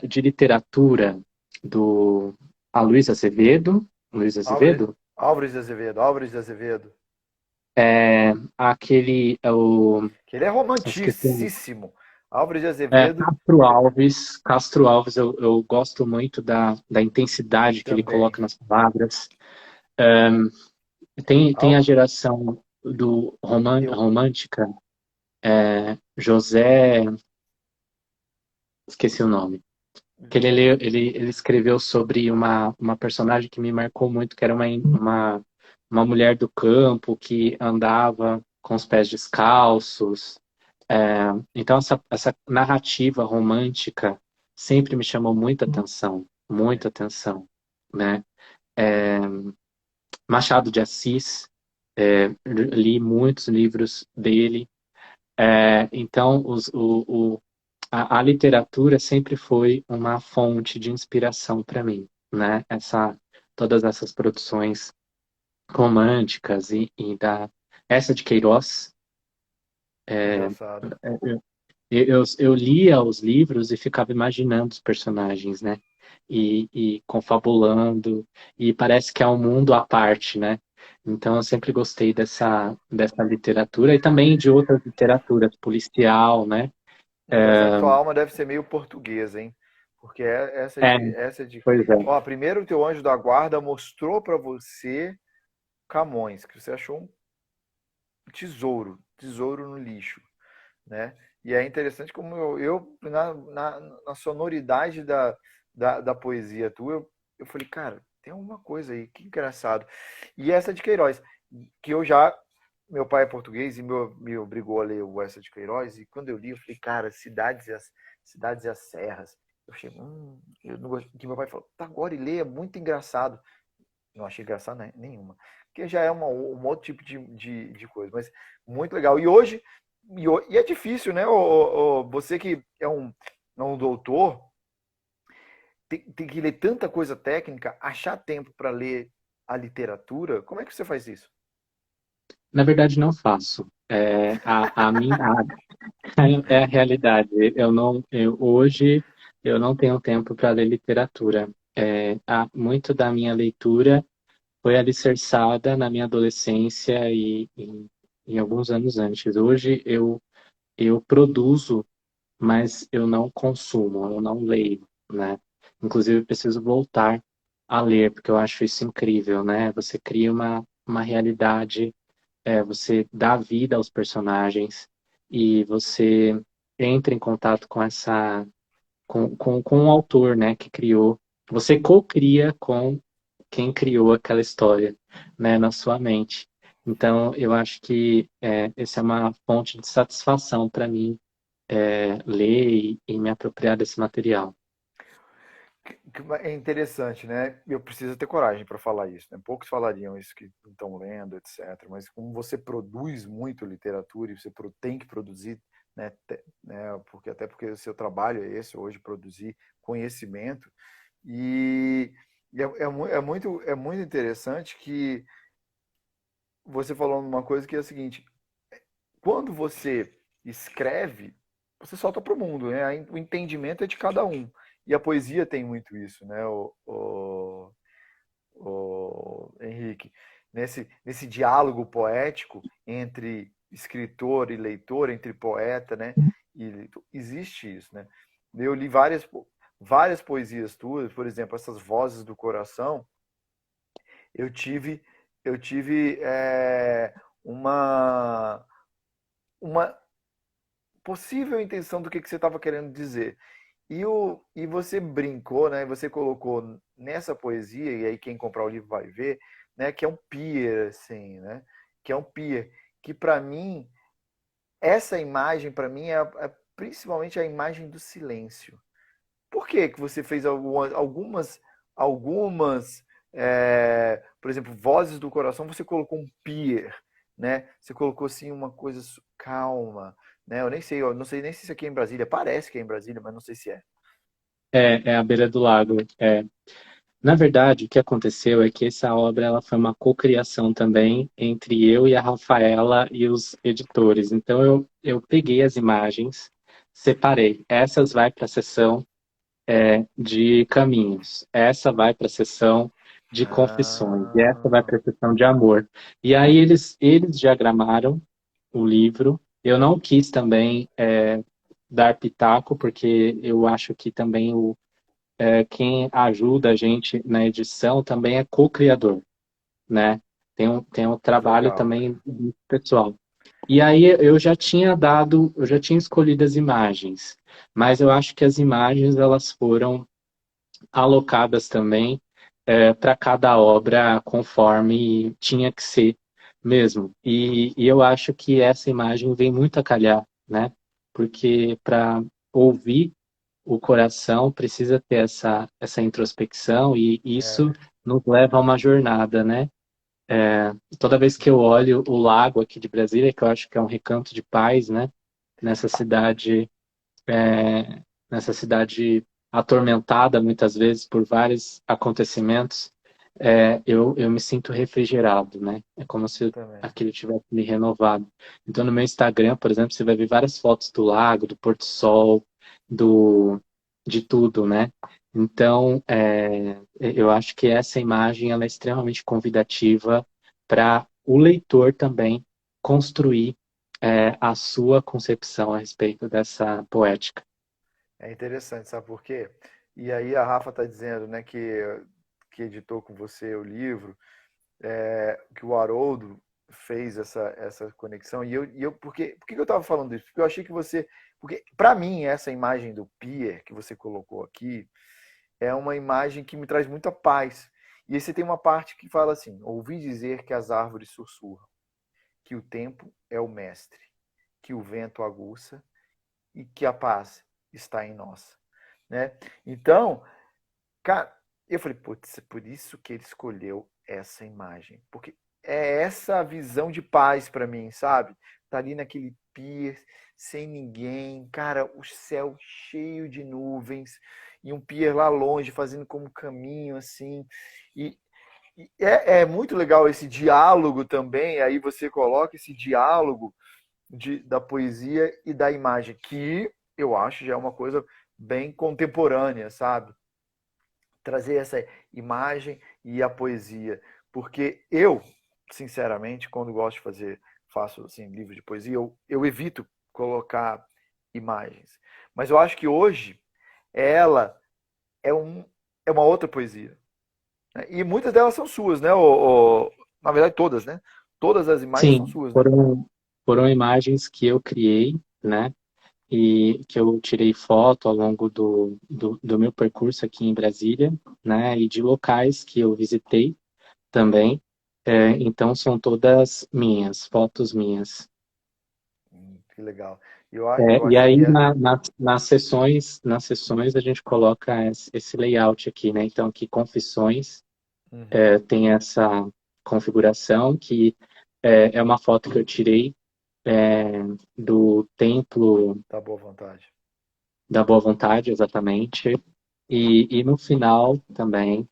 de literatura do Luiz Azevedo. Luiz Álvares, Azevedo? Álvares de Azevedo, Álvares de Azevedo. Aquele, Que ele é esqueci o nome. romanticíssimo. Álvares de Azevedo Castro Alves, eu gosto muito da intensidade que ele também. coloca nas palavras. Tem a Al- geração do Eu, romântica, José, esqueci o nome, que ele escreveu sobre uma personagem que me marcou muito, que era uma mulher do campo que andava com os pés descalços. Então, essa narrativa romântica sempre me chamou muita atenção, né? É, Machado de Assis, li muitos livros dele. Então, a literatura sempre foi uma fonte de inspiração para mim, né? Todas essas produções românticas essa de Queiroz, Engraçado. eu lia os livros e ficava imaginando os personagens, né? E confabulando, e parece que é um mundo à parte, né? Então eu sempre gostei dessa literatura e também de outras literaturas, policial, né? Engraçado que tua alma deve ser meio portuguesa, hein? Porque É, essa de. pois é. Ó, primeiro o teu anjo da guarda mostrou pra você Camões, que você achou um tesouro no lixo, né? E é interessante como na sonoridade da poesia tua, eu falei, cara, tem alguma coisa aí, que engraçado. E essa de Queiroz, que meu pai é português e me obrigou a ler o Essa de Queiroz, e quando eu li, eu falei, cara, cidades e as serras. Eu achei, eu não gosto, que meu pai falou, tá, agora e lê, é muito engraçado. Não achei engraçado nenhuma. Porque já é um outro tipo de coisa. Mas muito legal. E é difícil, né? Você que é um doutor, tem que ler tanta coisa técnica, achar tempo para ler a literatura. Como é que você faz isso? Na verdade, não faço. A minha é a realidade. Hoje eu não tenho tempo para ler literatura. Muito da minha leitura foi alicerçada na minha adolescência e em alguns anos antes. Hoje eu produzo, mas eu não consumo, eu não leio, né? Inclusive, eu preciso voltar a ler, porque eu acho isso incrível, né? Você cria uma realidade, você dá vida aos personagens e você entra em contato com o autor, né, que criou. Você co-cria com quem criou aquela história, né, na sua mente. Então, eu acho que essa é uma fonte de satisfação para mim, ler e me apropriar desse material. É interessante, né? Eu preciso ter coragem para falar isso, né? Poucos falariam isso que estão lendo, etc. Mas como você produz muito literatura e você tem que produzir, né? Porque até porque o seu trabalho é esse hoje, produzir conhecimento. E, é muito interessante que você falou uma coisa que é a seguinte: quando você escreve, você solta para o mundo, né? O entendimento é de cada um. E a poesia tem muito isso, né, o Henrique? Nesse diálogo poético entre escritor e leitor, entre poeta, né? E existe isso, né? Eu li várias poesias tuas, por exemplo, essas Vozes do Coração. Eu tive, eu tive uma possível intenção do que você estava querendo dizer. E você brincou, né? Você colocou nessa poesia, e aí quem comprar o livro vai ver, né? Que é um pier, assim, né? Que é um pier. Que para mim, essa imagem, para mim, é principalmente a imagem do silêncio. Por que você fez algumas por exemplo, Vozes do Coração, você colocou um pier, né? Você colocou assim uma coisa calma, né? Eu não sei nem se isso aqui é em Brasília. Parece que é em Brasília, mas não sei se é. É a beira do lago. Na verdade, o que aconteceu é que essa obra ela foi uma cocriação também entre eu e a Rafaela e os editores. Então, eu peguei as imagens, separei. Essas vai para a seção de caminhos. Essa vai para a sessão de confissões. E essa vai Ah, para a sessão de amor. E aí eles diagramaram o livro. Eu não quis também dar pitaco, porque eu acho que também quem ajuda a gente na edição também é co-criador, né? Tem um trabalho legal. também pessoal. E aí eu já tinha escolhido as imagens, mas eu acho que as imagens elas foram alocadas também para cada obra conforme tinha que ser mesmo. E eu acho que essa imagem vem muito a calhar, né? porque para ouvir o coração precisa ter essa introspecção e isso É, nos leva a uma jornada, né? Toda vez que eu olho o lago aqui de Brasília, que eu acho que é um recanto de paz, né? Nessa cidade, é, nessa cidade atormentada muitas vezes por vários acontecimentos, eu me sinto refrigerado, né? É como se também. aquilo tivesse me renovado. Então, no meu Instagram, por exemplo, você vai ver várias fotos do lago, do pôr do sol, do, de tudo, né? Então, eu acho que essa imagem ela é extremamente convidativa para o leitor também construir a sua concepção a respeito dessa poética. É interessante, sabe por quê? E aí a Rafa está dizendo, né, que editou com você o livro, que o Haroldo fez essa conexão. E eu por que eu estava falando isso? Porque eu achei que você. Porque, para mim, essa imagem do Pier que você colocou aqui é uma imagem que me traz muita paz. E aí você tem uma parte que fala assim: ouvi dizer que as árvores sussurram, que o tempo é o mestre, que o vento aguça e que a paz está em nós. Né? Então, cara, eu falei, putz, é por isso que ele escolheu essa imagem. Porque é essa visão de paz para mim, sabe? Tá ali naquele pier, sem ninguém, cara, o céu cheio de nuvens, e um pier lá longe, fazendo como caminho, assim. E, e é muito legal esse diálogo também, aí você coloca esse diálogo da poesia e da imagem, que eu acho já é uma coisa bem contemporânea, sabe? Trazer essa imagem e a poesia, porque eu, sinceramente, quando gosto de fazer, faço assim livros de poesia, eu evito colocar imagens, mas eu acho que hoje ela é é uma outra poesia, né? E muitas delas são suas, né? Na verdade todas, né? Todas as imagens são Sim, suas, né? foram imagens que eu criei, né? E que eu tirei foto ao longo do meu percurso aqui em Brasília, né? E de locais que eu visitei também. Então são todas minhas, fotos minhas. Que legal. Eu E acho aí que é. nas sessões a gente coloca esse layout aqui, né? Então aqui confissões Uhum, tem essa configuração que é uma foto que eu tirei é, do templo tá boa vontade. da Boa Vontade, exatamente. E no final também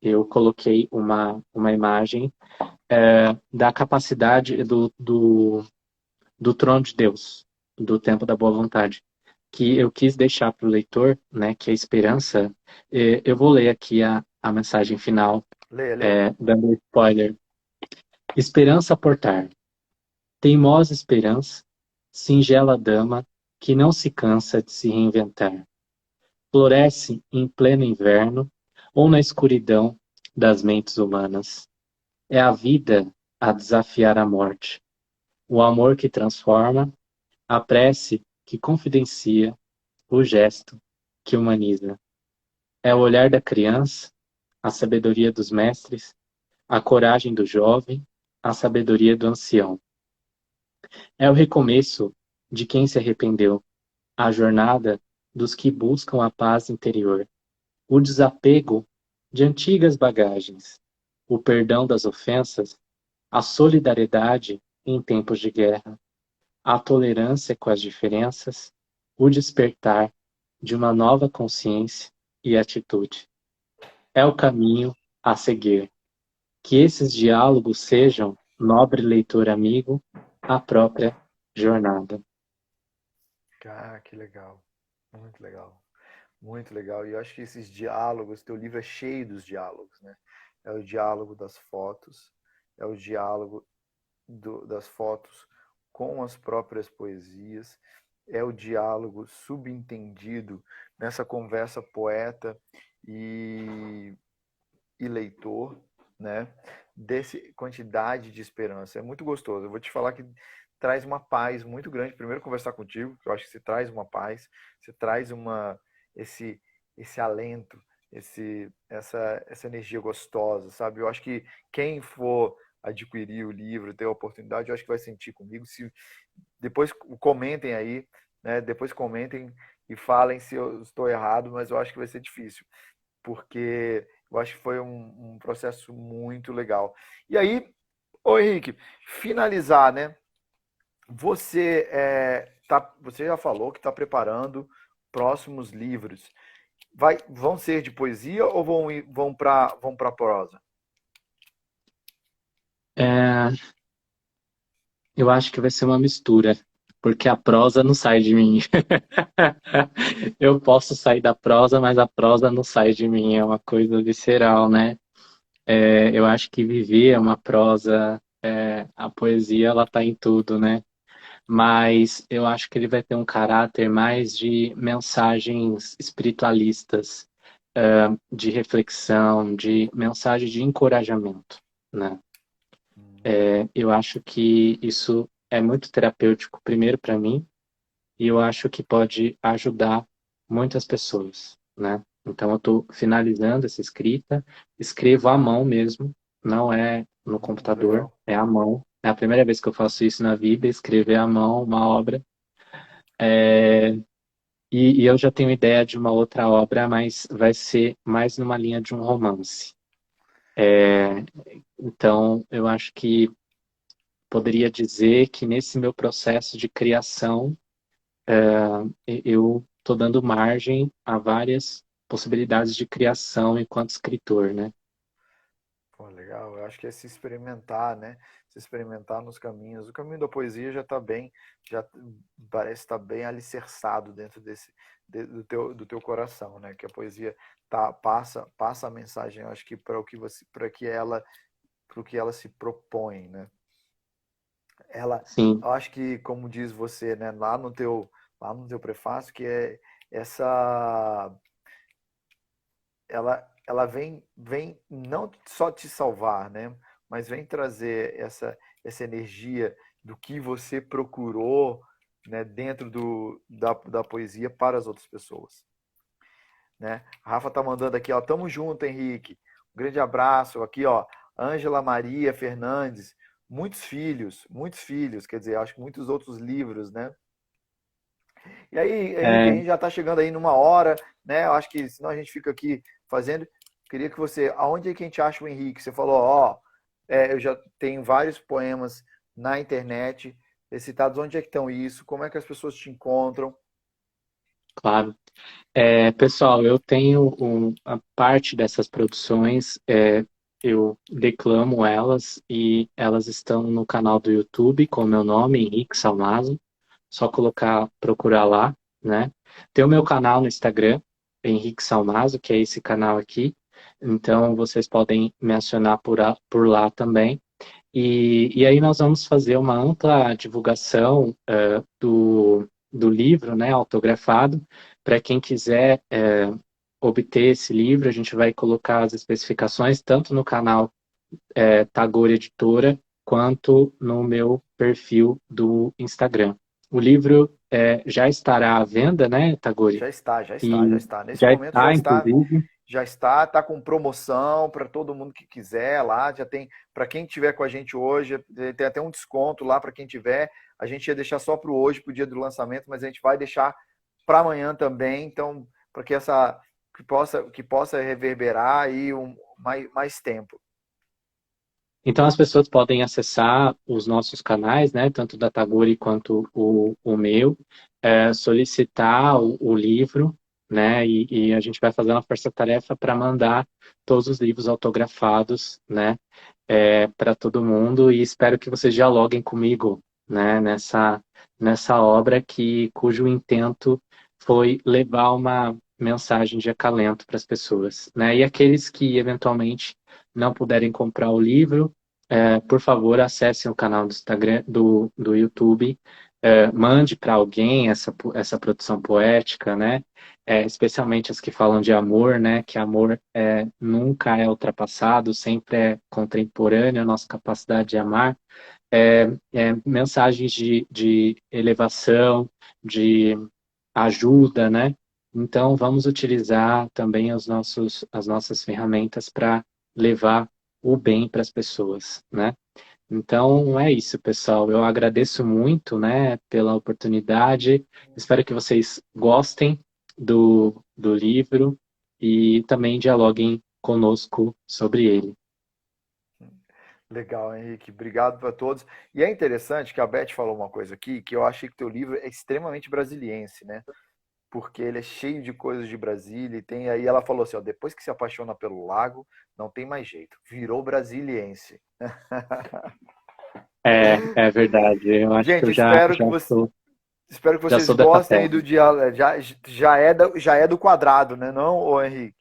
eu coloquei uma imagem da capacidade do trono de Deus, do tempo da Boa Vontade, que eu quis deixar para o leitor, né, que a esperança. Eu vou ler aqui a mensagem final, Lê, lê. dando spoiler. Esperança a portar. Teimosa esperança, singela dama, que não se cansa de se reinventar. Floresce em pleno inverno ou na escuridão das mentes humanas. É a vida a desafiar a morte, o amor que transforma, a prece que confidencia, o gesto que humaniza. É o olhar da criança, a sabedoria dos mestres, a coragem do jovem, a sabedoria do ancião. É o recomeço de quem se arrependeu, a jornada dos que buscam a paz interior, o desapego de antigas bagagens, o perdão das ofensas, a solidariedade em tempos de guerra, a tolerância com as diferenças, o despertar de uma nova consciência e atitude. É o caminho a seguir. Que esses diálogos sejam, nobre leitor amigo, a própria jornada. Ah, que legal. Muito legal. Muito legal. E eu acho que esses diálogos, teu livro é cheio dos diálogos, né? É o diálogo das fotos, é o diálogo das fotos com as próprias poesias, é o diálogo subentendido nessa conversa poeta e, e leitor, né? Desse quantidade de esperança. É muito gostoso. Eu vou te falar que traz uma paz muito grande. Primeiro conversar contigo, que eu acho que você traz uma paz, você traz esse esse alento, essa energia gostosa, sabe? Eu acho que quem for adquirir o livro, ter a oportunidade, eu acho que vai sentir comigo. Se depois comentem aí, né? Depois comentem e falem se eu estou errado, mas eu acho que vai ser difícil, porque eu acho que foi um processo muito legal. E aí, ô Henrique, finalizar, né? Você já falou que está preparando próximos livros. Vão ser de poesia ou vão para prosa? É, eu acho que vai ser uma mistura, porque a prosa não sai de mim. Eu posso sair da prosa, mas a prosa não sai de mim, é uma coisa visceral, né? Eu acho que viver é uma prosa, a poesia ela tá em tudo, né? Mas eu acho que ele vai ter um caráter mais de mensagens espiritualistas, de reflexão, de mensagem de encorajamento, né? Eu acho que isso é muito terapêutico, primeiro para mim, e eu acho que pode ajudar muitas pessoas, né? Então eu estou finalizando essa escrita, escrevo à mão mesmo, não é no computador, Legal. é à mão. É a primeira vez que eu faço isso na vida, escrever à mão uma obra. E eu já tenho ideia de uma outra obra, mas vai ser mais numa linha de um romance. Então eu acho que poderia dizer que nesse meu processo de criação, eu estou dando margem a várias possibilidades de criação enquanto escritor, né? Pô, legal. Eu acho que é se experimentar, né? Se experimentar nos caminhos. O caminho da poesia já está bem, já parece estar bem alicerçado dentro do teu coração, né? Que a poesia passa a mensagem, eu acho que para o que ela se propõe, né? Sim, Eu acho que, como diz você, né, lá no teu prefácio, que é essa, ela vem não só te salvar, né, mas vem trazer essa energia do que você procurou, né, dentro da poesia para as outras pessoas, né? A Rafa tá mandando aqui, ó, tamo junto, Henrique. Um grande abraço aqui, ó. Ângela Maria Fernandes, muitos filhos, quer dizer, acho que muitos outros livros, né? E aí, Henrique, a é, gente já está chegando aí numa hora, né? Eu acho que senão a gente fica aqui fazendo. Queria que você, aonde é que a gente acha o Henrique? Você falou, ó, eu já tenho vários poemas na internet recitados. Onde é que estão isso? Como é que as pessoas te encontram? claro. Pessoal, eu tenho a parte dessas produções, eu declamo elas e elas estão no canal do YouTube com o meu nome, Henrique Salmazo. Só colocar, procurar lá, né? Tem o meu canal no Instagram, Henrique Salmazo, que é esse canal aqui. Então vocês podem me acionar por lá também. E aí nós vamos fazer uma ampla divulgação do livro, né, autografado, para quem quiser obter esse livro, a gente vai colocar as especificações tanto no canal Tagore Editora, quanto no meu perfil do Instagram. O livro já estará à venda, né, Tagore? Já está, já está, já E está. Nesse já momento já está, está, inclusive. tá com promoção para todo mundo que quiser lá, já tem, para quem tiver com a gente hoje, tem até um desconto lá para quem tiver. A gente ia deixar só para o hoje, para o dia do lançamento, mas a gente vai deixar para amanhã também, então, para que possa reverberar aí mais tempo. Então as pessoas podem acessar os nossos canais, né, tanto da Tagore quanto o meu, solicitar o livro, né, e a gente vai fazer uma força-tarefa para mandar todos os livros autografados, né, para todo mundo e espero que vocês dialoguem comigo, né, nessa obra cujo intento foi levar uma mensagem de acalento para as pessoas, né, e aqueles que eventualmente não puderem comprar o livro, por favor, acessem o canal do Instagram, do YouTube, mande para alguém essa produção poética, né? Especialmente as que falam de amor, né? Que amor nunca é ultrapassado, sempre é contemporâneo, a nossa capacidade de amar. Mensagens de elevação, de ajuda, né? Então, vamos utilizar também as nossas ferramentas para levar o bem para as pessoas, né? Então é isso, pessoal. Eu agradeço muito, né, pela oportunidade. Espero que vocês gostem do livro e também dialoguem conosco sobre ele. Legal, Henrique. Obrigado para todos. E é interessante que a Beth falou uma coisa aqui, que eu achei que teu livro é extremamente brasiliense, né? Porque ele é cheio de coisas de Brasília e tem aí ela falou assim, ó, depois que se apaixona pelo lago, não tem mais jeito, virou brasiliense. É verdade. Eu acho que Gente, eu espero que já vocês sou dessa gostem terra. aí do diálogo. Já é do quadrado, né, não, ô Henrique?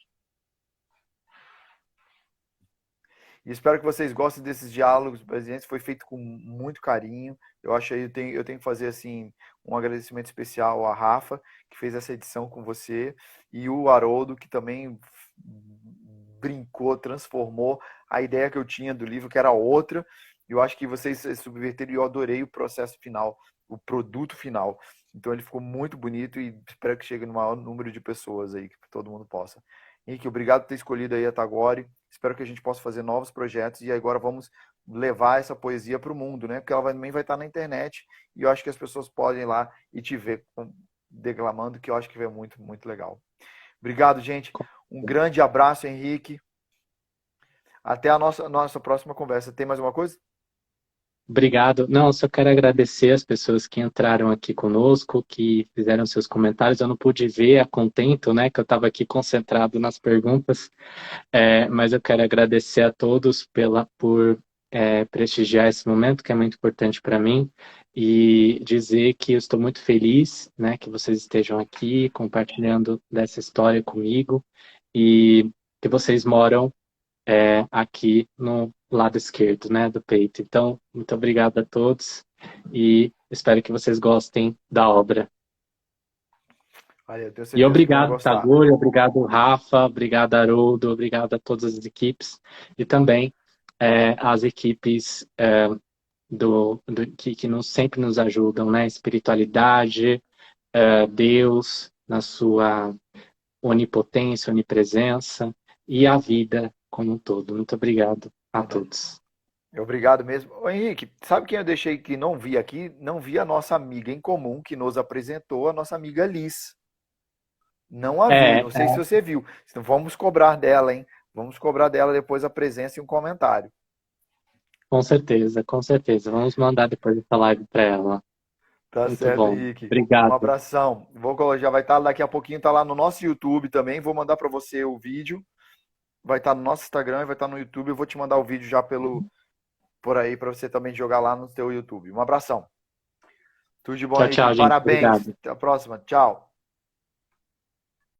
E espero que vocês gostem desses diálogos brasileiros. Foi feito com muito carinho. Eu acho aí eu tenho que fazer assim um agradecimento especial à Rafa, que fez essa edição com você, e o Haroldo, que também brincou, transformou a ideia que eu tinha do livro, que era outra. Eu acho que vocês subverteram e eu adorei o processo final, o produto final. Então ele ficou muito bonito e espero que chegue no maior número de pessoas aí, que todo mundo possa. Henrique, obrigado por ter escolhido aí a Tagore. Espero que a gente possa fazer novos projetos e agora vamos levar essa poesia para o mundo, né? Porque ela também vai estar na internet e eu acho que as pessoas podem ir lá e te ver declamando, que eu acho que é muito, muito legal. Obrigado, gente. Um grande abraço, Henrique. Até a nossa próxima conversa. Tem mais alguma coisa? Obrigado. Não, eu só quero agradecer as pessoas que entraram aqui conosco, que fizeram seus comentários. Eu não pude ver a contento, né, que eu estava aqui concentrado nas perguntas, mas eu quero agradecer a todos por prestigiar esse momento, que é muito importante para mim, e dizer que eu estou muito feliz, né, que vocês estejam aqui compartilhando dessa história comigo e que vocês moram aqui no lado esquerdo, né, do peito. Então, muito obrigado a todos e espero que vocês gostem da obra. Olha, eu tenho E certeza que vão obrigado, gostar. Tagore, obrigado, Rafa, obrigado, Haroldo, obrigado a todas as equipes e também as equipes que sempre nos ajudam, né? Espiritualidade, Deus na sua onipotência, onipresença e a vida como um todo. Muito obrigado a Verdade. todos. Obrigado mesmo. Ô, Henrique, sabe quem eu deixei que não vi aqui? Não vi a nossa amiga em comum que nos apresentou, a nossa amiga Liz. Não a vi, É, não sei se você viu. Então vamos cobrar dela, hein? Vamos cobrar dela depois a presença e um comentário. com certeza, com certeza. Vamos mandar depois essa live para ela. Tá Muito certo, bom. Henrique. Um Obrigado. abração. Já vai estar daqui a pouquinho, tá lá no nosso YouTube também. Vou mandar para você o vídeo. Vai estar no nosso Instagram e vai estar no YouTube. Eu vou te mandar o vídeo já por aí para você também jogar lá no teu YouTube. Um abração. Tudo de bom, Tchau, Henrique. tchau, gente. Parabéns. Obrigado. Até a próxima. Tchau.